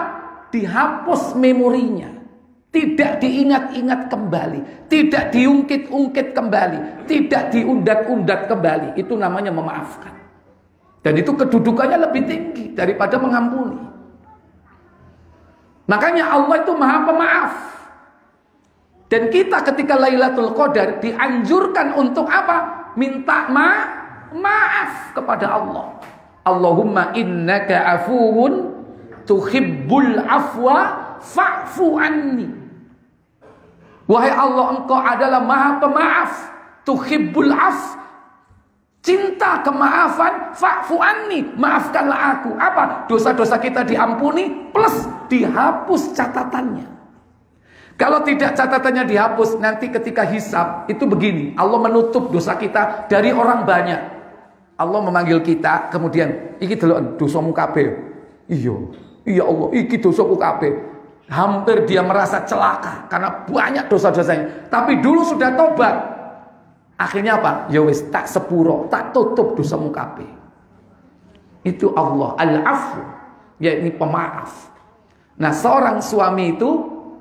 Dihapus memorinya. Tidak diingat-ingat kembali, tidak diungkit-ungkit kembali, tidak diundat-undat kembali. Itu namanya memaafkan. Dan itu kedudukannya lebih tinggi daripada mengampuni. Makanya Allah itu Maha Pemaaf. Dan kita ketika Lailatul Qadar dianjurkan untuk apa? Minta maaf kepada Allah. Allahumma innaka afuwun tuhibbul afwa fa'fu anni. Wahai Allah, engkau adalah Maha Pemaaf, tuhibbul af, cinta kemaafan, fa'fu anni, maafkanlah aku. Apa? Dosa-dosa kita diampuni plus dihapus catatannya. Kalau tidak catatannya dihapus, nanti ketika hisab itu begini, Allah menutup dosa kita dari orang banyak. Allah memanggil kita, kemudian iki delok dosamu kabeh. Iya Allah, iki dosaku kabeh. Hampir dia merasa celaka karena banyak dosa-dosanya. Tapi dulu sudah tobat. Akhirnya apa? Ya wis tak sepuro, tak tutup dosamu kabeh. Itu Allah al-afu, yakni pemaaf. Nah, seorang suami itu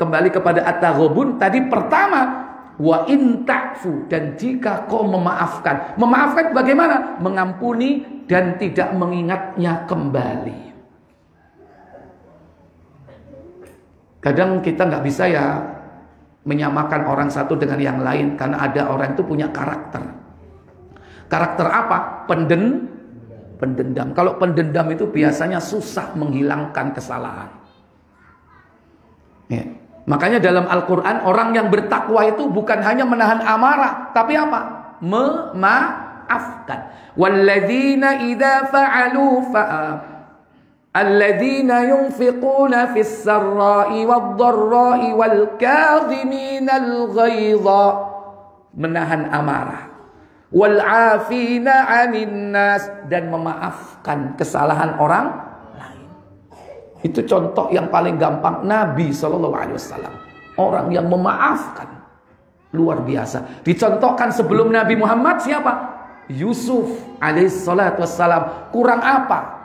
kembali kepada at-taghabun tadi pertama, wa in ta'fu, dan jika kau memaafkan. Memaafkan bagaimana? Mengampuni dan tidak mengingatnya kembali. Kadang kita nggak bisa ya menyamakan orang satu dengan yang lain, karena ada orang itu punya karakter. Karakter apa? Pendendam. Kalau pendendam itu biasanya susah menghilangkan kesalahan. Ya. Makanya dalam Al-Quran orang yang bertakwa itu bukan hanya menahan amarah, tapi apa? Memaafkan. Walladzina idza fa'alu alladzina yunfiquna fis sarra'i wad-dharra'i wal kadhiminal ghaidha, menahan amarah, wal 'afina 'anil nas, dan memaafkan kesalahan orang lain. Itu contoh yang paling gampang Nabi SAW, orang yang memaafkan luar biasa. Dicontohkan sebelum Nabi Muhammad siapa? Yusuf alaihissalatu wassalam. Kurang apa?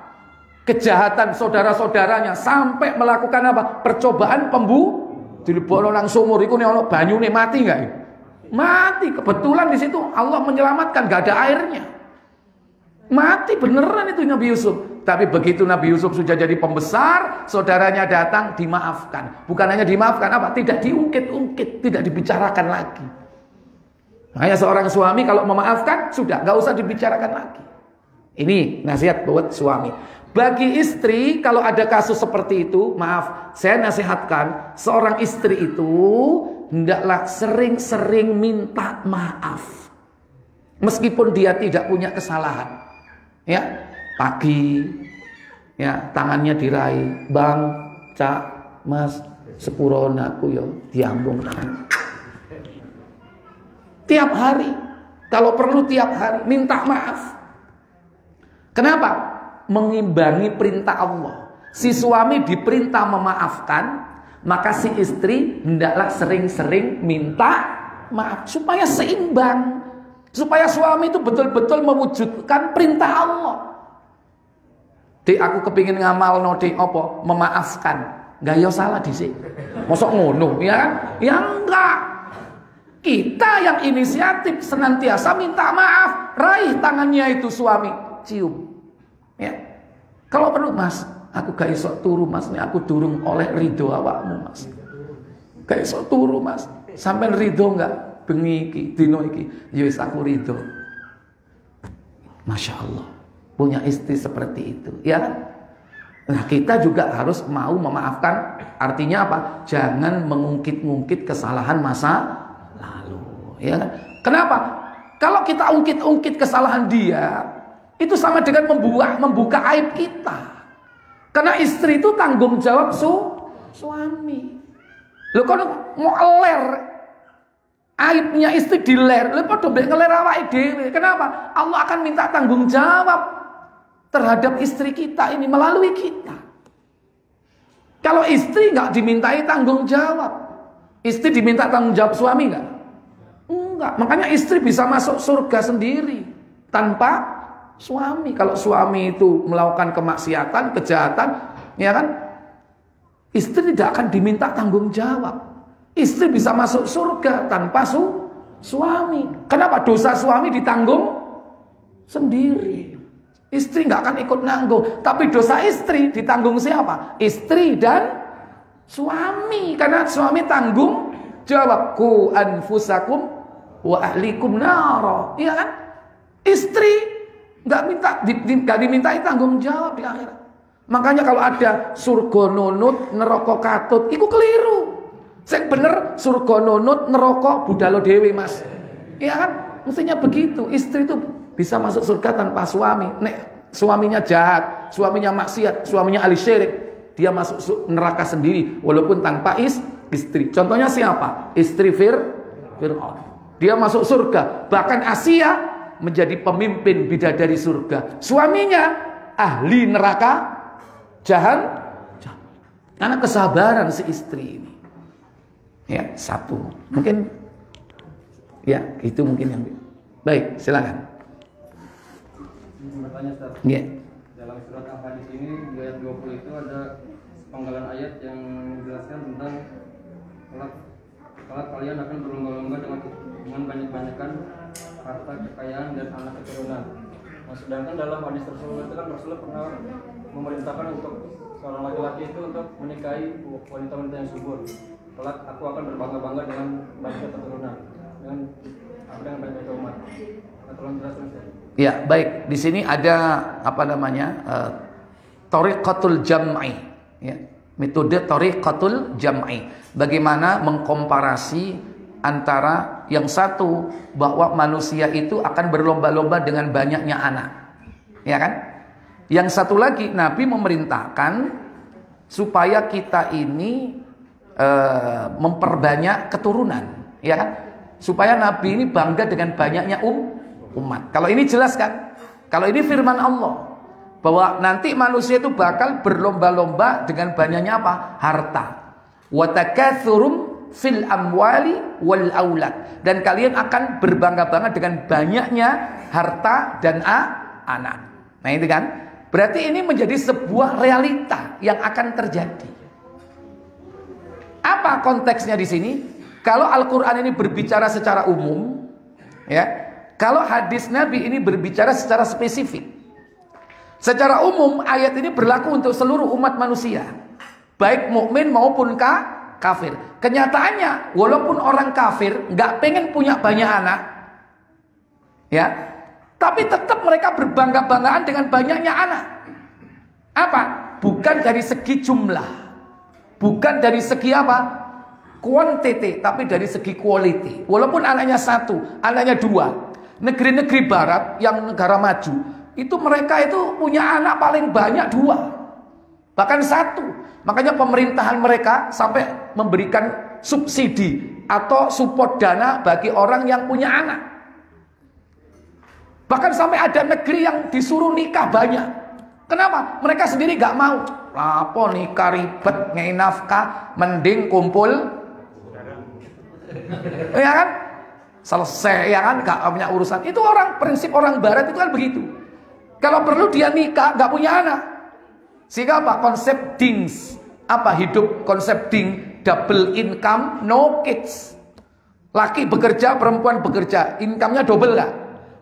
Kejahatan saudara-saudaranya sampai melakukan apa? Percobaan dilebono nang sumur iku nek ana banyune mati enggak? Mati. Kebetulan di situ Allah menyelamatkan, gak ada airnya. Mati beneran itu Nabi Yusuf. Tapi begitu Nabi Yusuf sudah jadi pembesar, saudaranya datang, dimaafkan. Bukan hanya dimaafkan, apa? Tidak diungkit-ungkit, tidak dibicarakan lagi. Hanya seorang suami kalau memaafkan, sudah gak usah dibicarakan lagi. Ini nasihat buat suami. Bagi istri, kalau ada kasus seperti itu, maaf, saya nasihatkan, seorang istri itu hendaklah sering-sering minta maaf. Meskipun dia tidak punya kesalahan. Ya, pagi, ya, tangannya diraih, Bang, Cak, Mas, sepuron aku yo diambung tangan. Tiap hari, kalau perlu tiap hari, minta maaf. Kenapa? Mengimbangi perintah Allah. Si suami diperintah memaafkan, maka si istri hendaklah sering-sering minta maaf supaya seimbang. Supaya suami itu betul-betul mewujudkan perintah Allah. Dik, aku kepingin ngamal no dik apa? Memaafkan. Enggak ya salah dhisik. Mosok ngono, ya kan? Ya enggak. Kita yang inisiatif senantiasa minta maaf. Raih tangannya itu suami, cium. Ya. Kalau perlu, Mas, aku gak iso turu, Mas. Nek aku durung oleh ridho awakmu, Mas. Gak iso turu, Mas. Sampai ridho enggak? Bengi iki, dino iki. Ya wis aku ridho. Masya Allah. Punya istri seperti itu, ya kan? Nah, kita juga harus mau memaafkan. Artinya apa? Jangan mengungkit-ungkit kesalahan masa lalu, ya kan? Kenapa? Kalau kita ungkit-ungkit kesalahan dia, itu sama dengan membuka aib kita. Karena istri itu tanggung jawab suami. Lo kalau mau ler aibnya istri diler, lo padha mbek ngeler awake dhewe. Kenapa? Allah akan minta tanggung jawab terhadap istri kita ini melalui kita. Kalau istri nggak dimintai tanggung jawab, istri diminta tanggung jawab suami nggak? Enggak. Makanya istri bisa masuk surga sendiri tanpa suami. Kalau suami itu melakukan kemaksiatan, kejahatan, ya kan? Istri tidak akan diminta tanggung jawab. Istri bisa masuk surga tanpa suami. Kenapa? Dosa suami ditanggung sendiri. Istri nggak akan ikut nanggung, tapi dosa istri ditanggung siapa? Istri dan suami, karena suami tanggung jawab. Ku anfusakum wa ahlikum naro, iya kan? Istri nggak dimintai tanggung jawab di akhirat. Makanya kalau ada surga nunut, neraka katut, itu keliru. Sing bener surga nunut, neraka budalo dewe, Mas. Iya kan? Mestinya begitu. Istri itu bisa masuk surga tanpa suami. Nek suaminya jahat, suaminya maksiat, suaminya ahli syirik, dia masuk neraka sendiri walaupun tanpa istri. Contohnya siapa? Istri Fir'aun. Dia masuk surga. Bahkan Asia menjadi pemimpin bidadari surga. Suaminya ahli neraka, jahat. Karena kesabaran si istri ini. Ya, satu. Mungkin ya, itu mungkin yang baik, silakan.
Bertanya, Ustaz.
Yeah.
Dalam surat Al-Hadid ini di ayat 20 itu ada penggalan ayat yang menjelaskan tentang kalau kalian akan berlomba-lomba dengan banyak-banyakan harta kekayaan dan anak keturunan. Nah, sedangkan dalam hadis tersebut itu kan Rasulullah pernah memerintahkan untuk seorang laki-laki itu untuk menikahi wanita-wanita yang subur. Kelak aku akan berbangga-bangga dengan banyak keturunan, dengan apa yang banyak umat. Nah, tolong jelaskan, Ustaz.
Ya, baik. Di sini ada apa namanya? Thariqatul jam'i, ya. Metode thariqatul jam'i. Bagaimana mengkomparasi antara yang satu, bahwa manusia itu akan berlomba-lomba dengan banyaknya anak. Ya kan? Yang satu lagi, Nabi memerintahkan supaya kita ini memperbanyak keturunan, ya kan? Supaya Nabi ini bangga dengan banyaknya umat. Kalau ini jelas kan? Kalau ini firman Allah, bahwa nanti manusia itu bakal berlomba-lomba dengan banyaknya apa? Harta. Wa takatsurum fil amwali wal aulad. Dan kalian akan berbangga-bangga dengan banyaknya harta dan anak. Nah, itu kan? Berarti ini menjadi sebuah realita yang akan terjadi. Apa konteksnya di sini? Kalau Al-Qur'an ini berbicara secara umum, ya. Kalau hadis Nabi ini berbicara secara spesifik. Secara umum ayat ini berlaku untuk seluruh umat manusia, baik mukmin maupun kafir. Kenyataannya walaupun orang kafir nggak pengen punya banyak anak, ya, tapi tetap mereka berbangga-banggaan dengan banyaknya anak. Apa? Bukan dari segi jumlah, bukan dari segi apa? Quantity, tapi dari segi quality. Walaupun anaknya satu, anaknya dua. Negeri-negeri barat yang negara maju, itu mereka itu punya anak paling banyak dua, bahkan satu. Makanya pemerintahan mereka sampai memberikan subsidi atau support dana bagi orang yang punya anak. Bahkan sampai ada negeri yang disuruh nikah banyak. Kenapa? Mereka sendiri gak mau. Apa nikah ribet, ngei nafkah, mending kumpul, ya kan? selesai, ya kan, gak punya urusan. Itu prinsip orang barat itu kan begitu. Kalau perlu dia nikah, gak punya anak. Sehingga apa? Konsep DINGS. Apa hidup konsep DING? Double income, no kids. Laki bekerja, perempuan bekerja, income-nya double gak?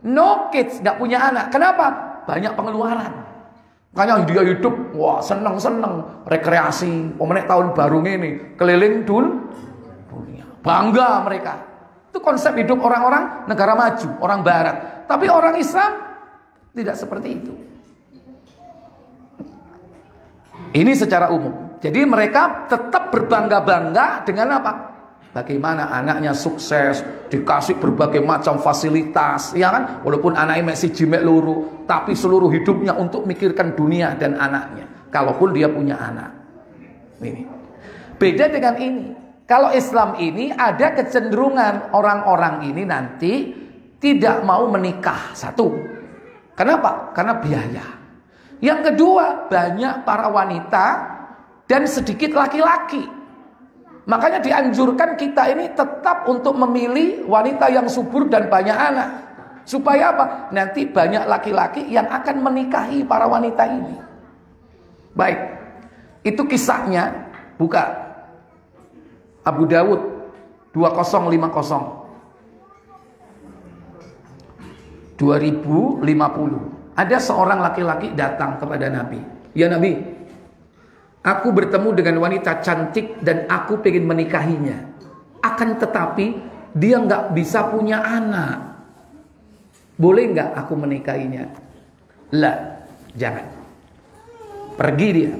No kids, gak punya anak. Kenapa? Banyak pengeluaran. Makanya dia hidup, wah seneng-seneng, rekreasi, pemenek tahun baru ini, keliling dunia. Bangga mereka. Itu konsep hidup orang-orang negara maju, orang barat. Tapi orang Islam tidak seperti itu. Ini secara umum. Jadi mereka tetap berbangga-bangga dengan apa? Bagaimana anaknya sukses, dikasih berbagai macam fasilitas, ya kan? Walaupun anaknya masih jimek luru, tapi seluruh hidupnya untuk mikirkan dunia dan anaknya. Kalaupun dia punya anak. Ini. Beda dengan ini. Kalau Islam ini ada kecenderungan orang-orang ini nanti tidak mau menikah. Satu. Kenapa? Karena biaya. Yang kedua, banyak para wanita dan sedikit laki-laki. Makanya dianjurkan kita ini tetap untuk memilih wanita yang subur dan banyak anak. Supaya apa? Nanti banyak laki-laki yang akan menikahi para wanita ini. Baik. Itu kisahnya. Buka Abu Dawud 2050. Ada seorang laki-laki datang kepada Nabi. Ya Nabi, aku bertemu dengan wanita cantik dan aku pengen menikahinya. Akan tetapi dia nggak bisa punya anak. Boleh nggak aku menikahinya? Lah, jangan. Pergi dia.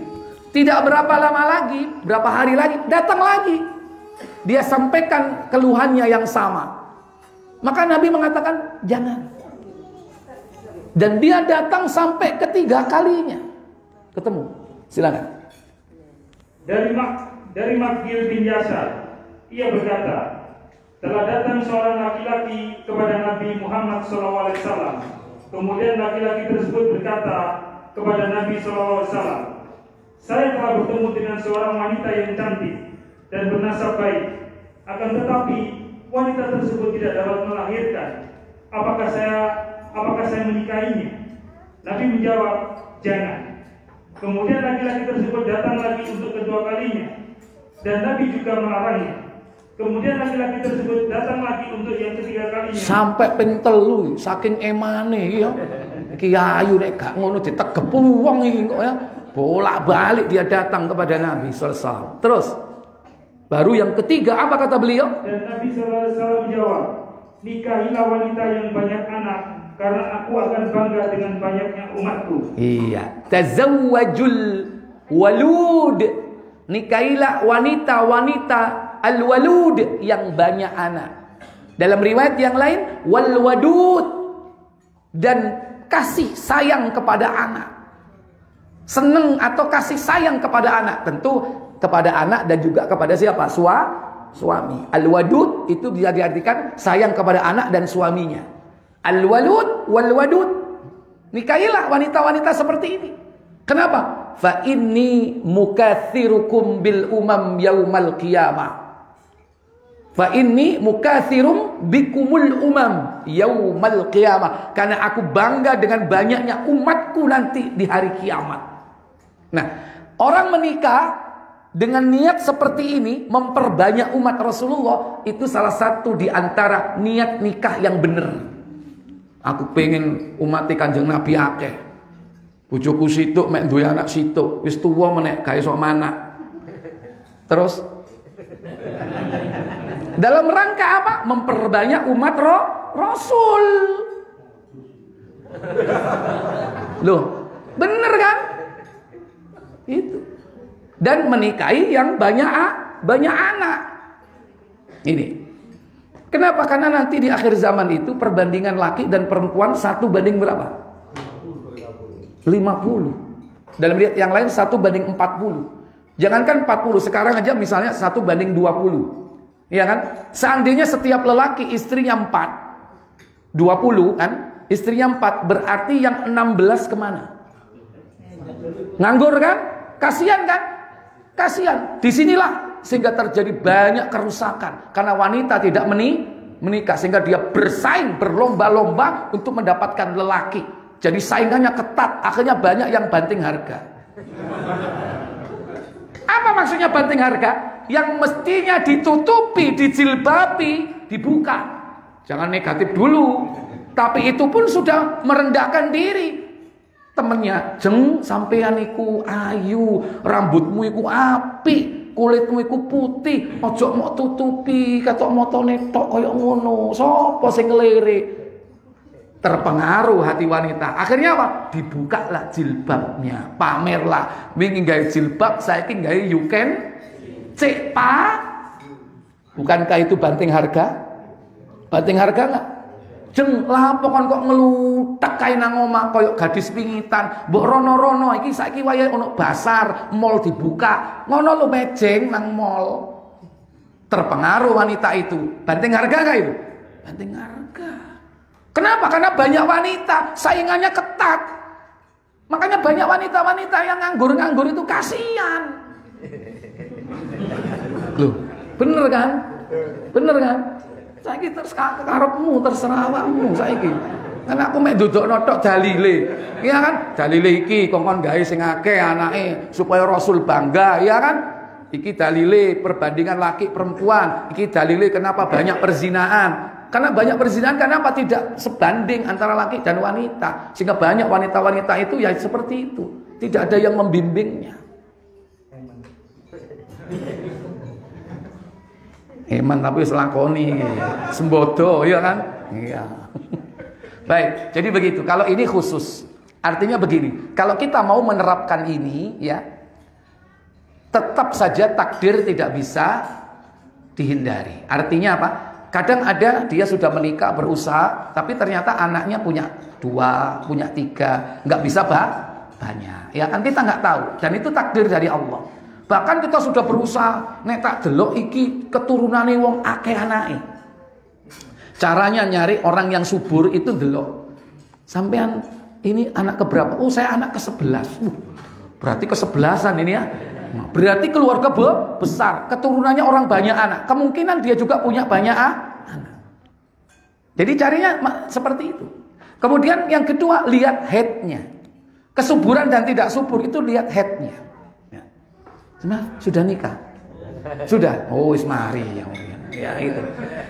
Tidak berapa lama lagi, berapa hari lagi, datang lagi. Dia sampaikan keluhannya yang sama. Maka Nabi mengatakan jangan. Dan dia datang sampai ketiga kalinya. Ketemu. Silakan.
Dari Makgil bin Yasar, ia berkata, telah datang seorang laki-laki kepada Nabi Muhammad SAW. Kemudian laki-laki tersebut berkata kepada Nabi SAW, saya telah bertemu dengan seorang wanita yang cantik dan bernasab baik. Akan tetapi wanita tersebut tidak dapat melahirkan. Apakah saya menikahinya? Nabi menjawab, jangan. Kemudian laki-laki tersebut datang lagi untuk kedua kalinya, dan Nabi juga melarangnya. Kemudian laki-laki tersebut datang lagi untuk yang ketiga kalinya. Sampai pentelu, saking emane ya. Kiai nek gak ngono ditegep wong iki kok ya. Bolak-balik dia datang kepada Nabi sallallahu alaihi wasallam. Terus baru yang ketiga apa kata beliau? Dan Nabi sallallahu alaihi wasallam menjawab, nikahilah wanita yang banyak anak, karena aku akan bangga dengan banyaknya umatku. Iya. Tazawwajul walud. Nikahilah wanita-wanita al-walud yang banyak anak. Dalam riwayat yang lain, wal wadud. Dan kasih sayang kepada anak. Senang atau kasih sayang kepada anak. Tentu kepada anak dan juga kepada siapa? Suami. Al-wadud itu bisa diartikan sayang kepada anak dan suaminya. Al-walud wal-wadud. Nikahilah wanita-wanita seperti ini. Kenapa? Fa inni mukatsirukum bil umam yaumal qiyamah. Fa inni mukathirum bikumul umam yaumal qiyamah. Karena aku bangga dengan banyaknya umatku nanti di hari kiamat. Nah, orang menikah dengan niat seperti ini, memperbanyak umat Rasulullah, itu salah satu di antara niat nikah yang benar. Aku pengen umat Kanjeng Nabi akeh. Bojoku situk mek duwe anak situk, wis tuwa menek gawe sok manak. Terus dalam rangka apa? Memperbanyak umat Rasul. Loh, bener kan? Itu. Dan menikahi yang banyak anak. Ini. Kenapa? Karena nanti di akhir zaman itu perbandingan laki dan perempuan 1 banding berapa? 50. Dalam riwayat yang lain 1 banding 40. Jangankan 40, sekarang aja misalnya 1 banding 20. Iya kan? Seandainya setiap lelaki istrinya 4, 20 kan? Istrinya 4, berarti yang 16 kemana? Nganggur kan? Kasihan kan? Kasihan. Disinilah sehingga terjadi banyak kerusakan karena wanita tidak
menikah sehingga dia bersaing, berlomba-lomba untuk mendapatkan lelaki. Jadi saingannya ketat, akhirnya banyak yang banting harga. Apa maksudnya banting harga? Yang mestinya ditutupi, dijilbabi, dibuka. Jangan negatif dulu. Tapi itu pun sudah merendahkan diri. Temennya, jeng sampean iku ayu, rambutmu iku apik, kulitmu iku putih, ojo mau tutupi, katok motone tok koyo ngono. Sopo sing ngelirik? Terpengaruh hati wanita. Akhirnya apa? Dibukalah jilbabnya, pamerlah. Wingi gawe jilbab, saiki gawe you can cek Pak. Bukankah itu banting harga? Banting harga enggak? Jeng lapo kon kok ngelutak kae nang omah koyo gadis pingitan. Mbok rono-rono iki saiki wayahe ono basar, mall dibuka. Ngono lho mejeng nang mall. Terpengaruh wanita itu. Banting harga enggak itu? Banting harga. Kenapa? Karena banyak wanita, saingannya ketat. Makanya banyak wanita-wanita yang nganggur-nganggur itu kasihan. Loh, bener kan? Bener kan? Saiki karepmu terserah awakmu saiki. Karena aku mek ndodokno tok dalile. Iya kan? Dalile iki kongkon gawe sing akeh anake supaya Rasul bangga, iya kan? Iki dalile perbandingan laki perempuan. Iki dalile kenapa banyak perzinahan. Karena banyak perzinahan, kenapa tidak sebanding antara laki dan wanita. Sehingga banyak wanita-wanita itu ya seperti itu. Tidak ada yang membimbingnya. Eman tapi selakoni, sembodo, ya kan? Iya. Baik, jadi begitu. Kalau ini khusus, artinya begini. Kalau kita mau menerapkan ini, ya, tetap saja takdir tidak bisa dihindari. Artinya apa? Kadang ada dia sudah menikah, berusaha, tapi ternyata anaknya punya 2, punya 3, nggak bisa banyak. Ya kan kita nggak tahu. Dan itu takdir dari Allah. Bahkan kita sudah berusaha, nek tak delok iki keturunane wong akeh anake. Caranya nyari orang yang subur itu delok. Sampean ini anak keberapa? Oh, saya anak ke-11. Berarti ke-11an ini ya. Berarti keluarga besar, keturunannya orang banyak anak. Kemungkinan dia juga punya banyak anak. Jadi carinya seperti itu. Kemudian yang kedua, lihat headnya. Kesuburan dan tidak subur itu lihat headnya. Sudah nikah? Sudah? Oh, ismari ya itu.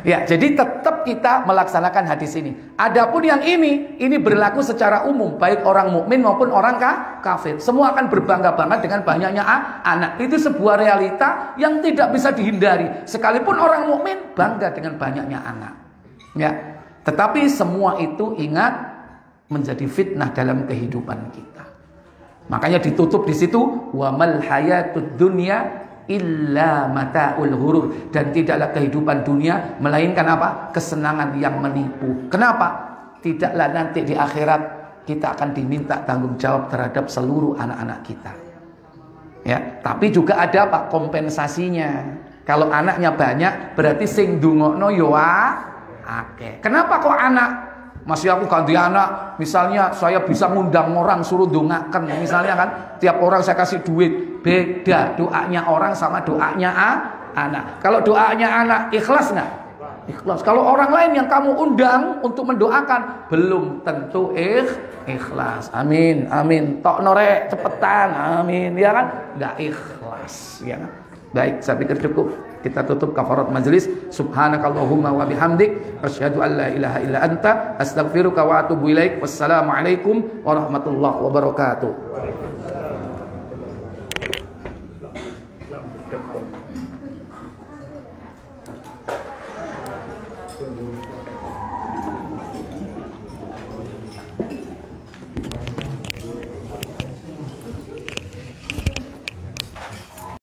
Ya, jadi tetap kita melaksanakan hadis ini. Adapun yang ini berlaku secara umum, baik orang mukmin maupun orang kafir. Semua akan berbangga-bangga dengan banyaknya anak. Itu sebuah realita yang tidak bisa dihindari. Sekalipun orang mukmin bangga dengan banyaknya anak. Ya. Tetapi semua itu ingat menjadi fitnah dalam kehidupan kita. Makanya ditutup di situ, wa mal hayatud dunya illa mataul ghurur, dan tidaklah kehidupan dunia melainkan apa? Kesenangan yang menipu. Kenapa? Tidaklah nanti di akhirat kita akan diminta tanggung jawab terhadap seluruh anak-anak kita. Ya, tapi juga ada apa? Kompensasinya. Kalau anaknya banyak, berarti sing ndongokno yo akeh. Kenapa kok anak? Masih aku ganti anak, misalnya saya bisa ngundang orang suruh dongakan, misalnya kan, tiap orang saya kasih duit. Beda doanya orang sama doanya anak. Kalau doanya anak ikhlas nggak? Ikhlas. Kalau orang lain yang kamu undang untuk mendoakan belum tentu ikhlas. Amin, amin. Tok norek cepetan, amin, ya kan? Nggak ikhlas, ya kan? Baik, saya pikir cukup. Kita tutup kafarat majelis. Subhanakallahumma wa bihamdik, asyhadu an la ilaha illa anta, astaghfiruka wa atubu ilaik. Wassalamualaikum warahmatullahi wabarakatuh.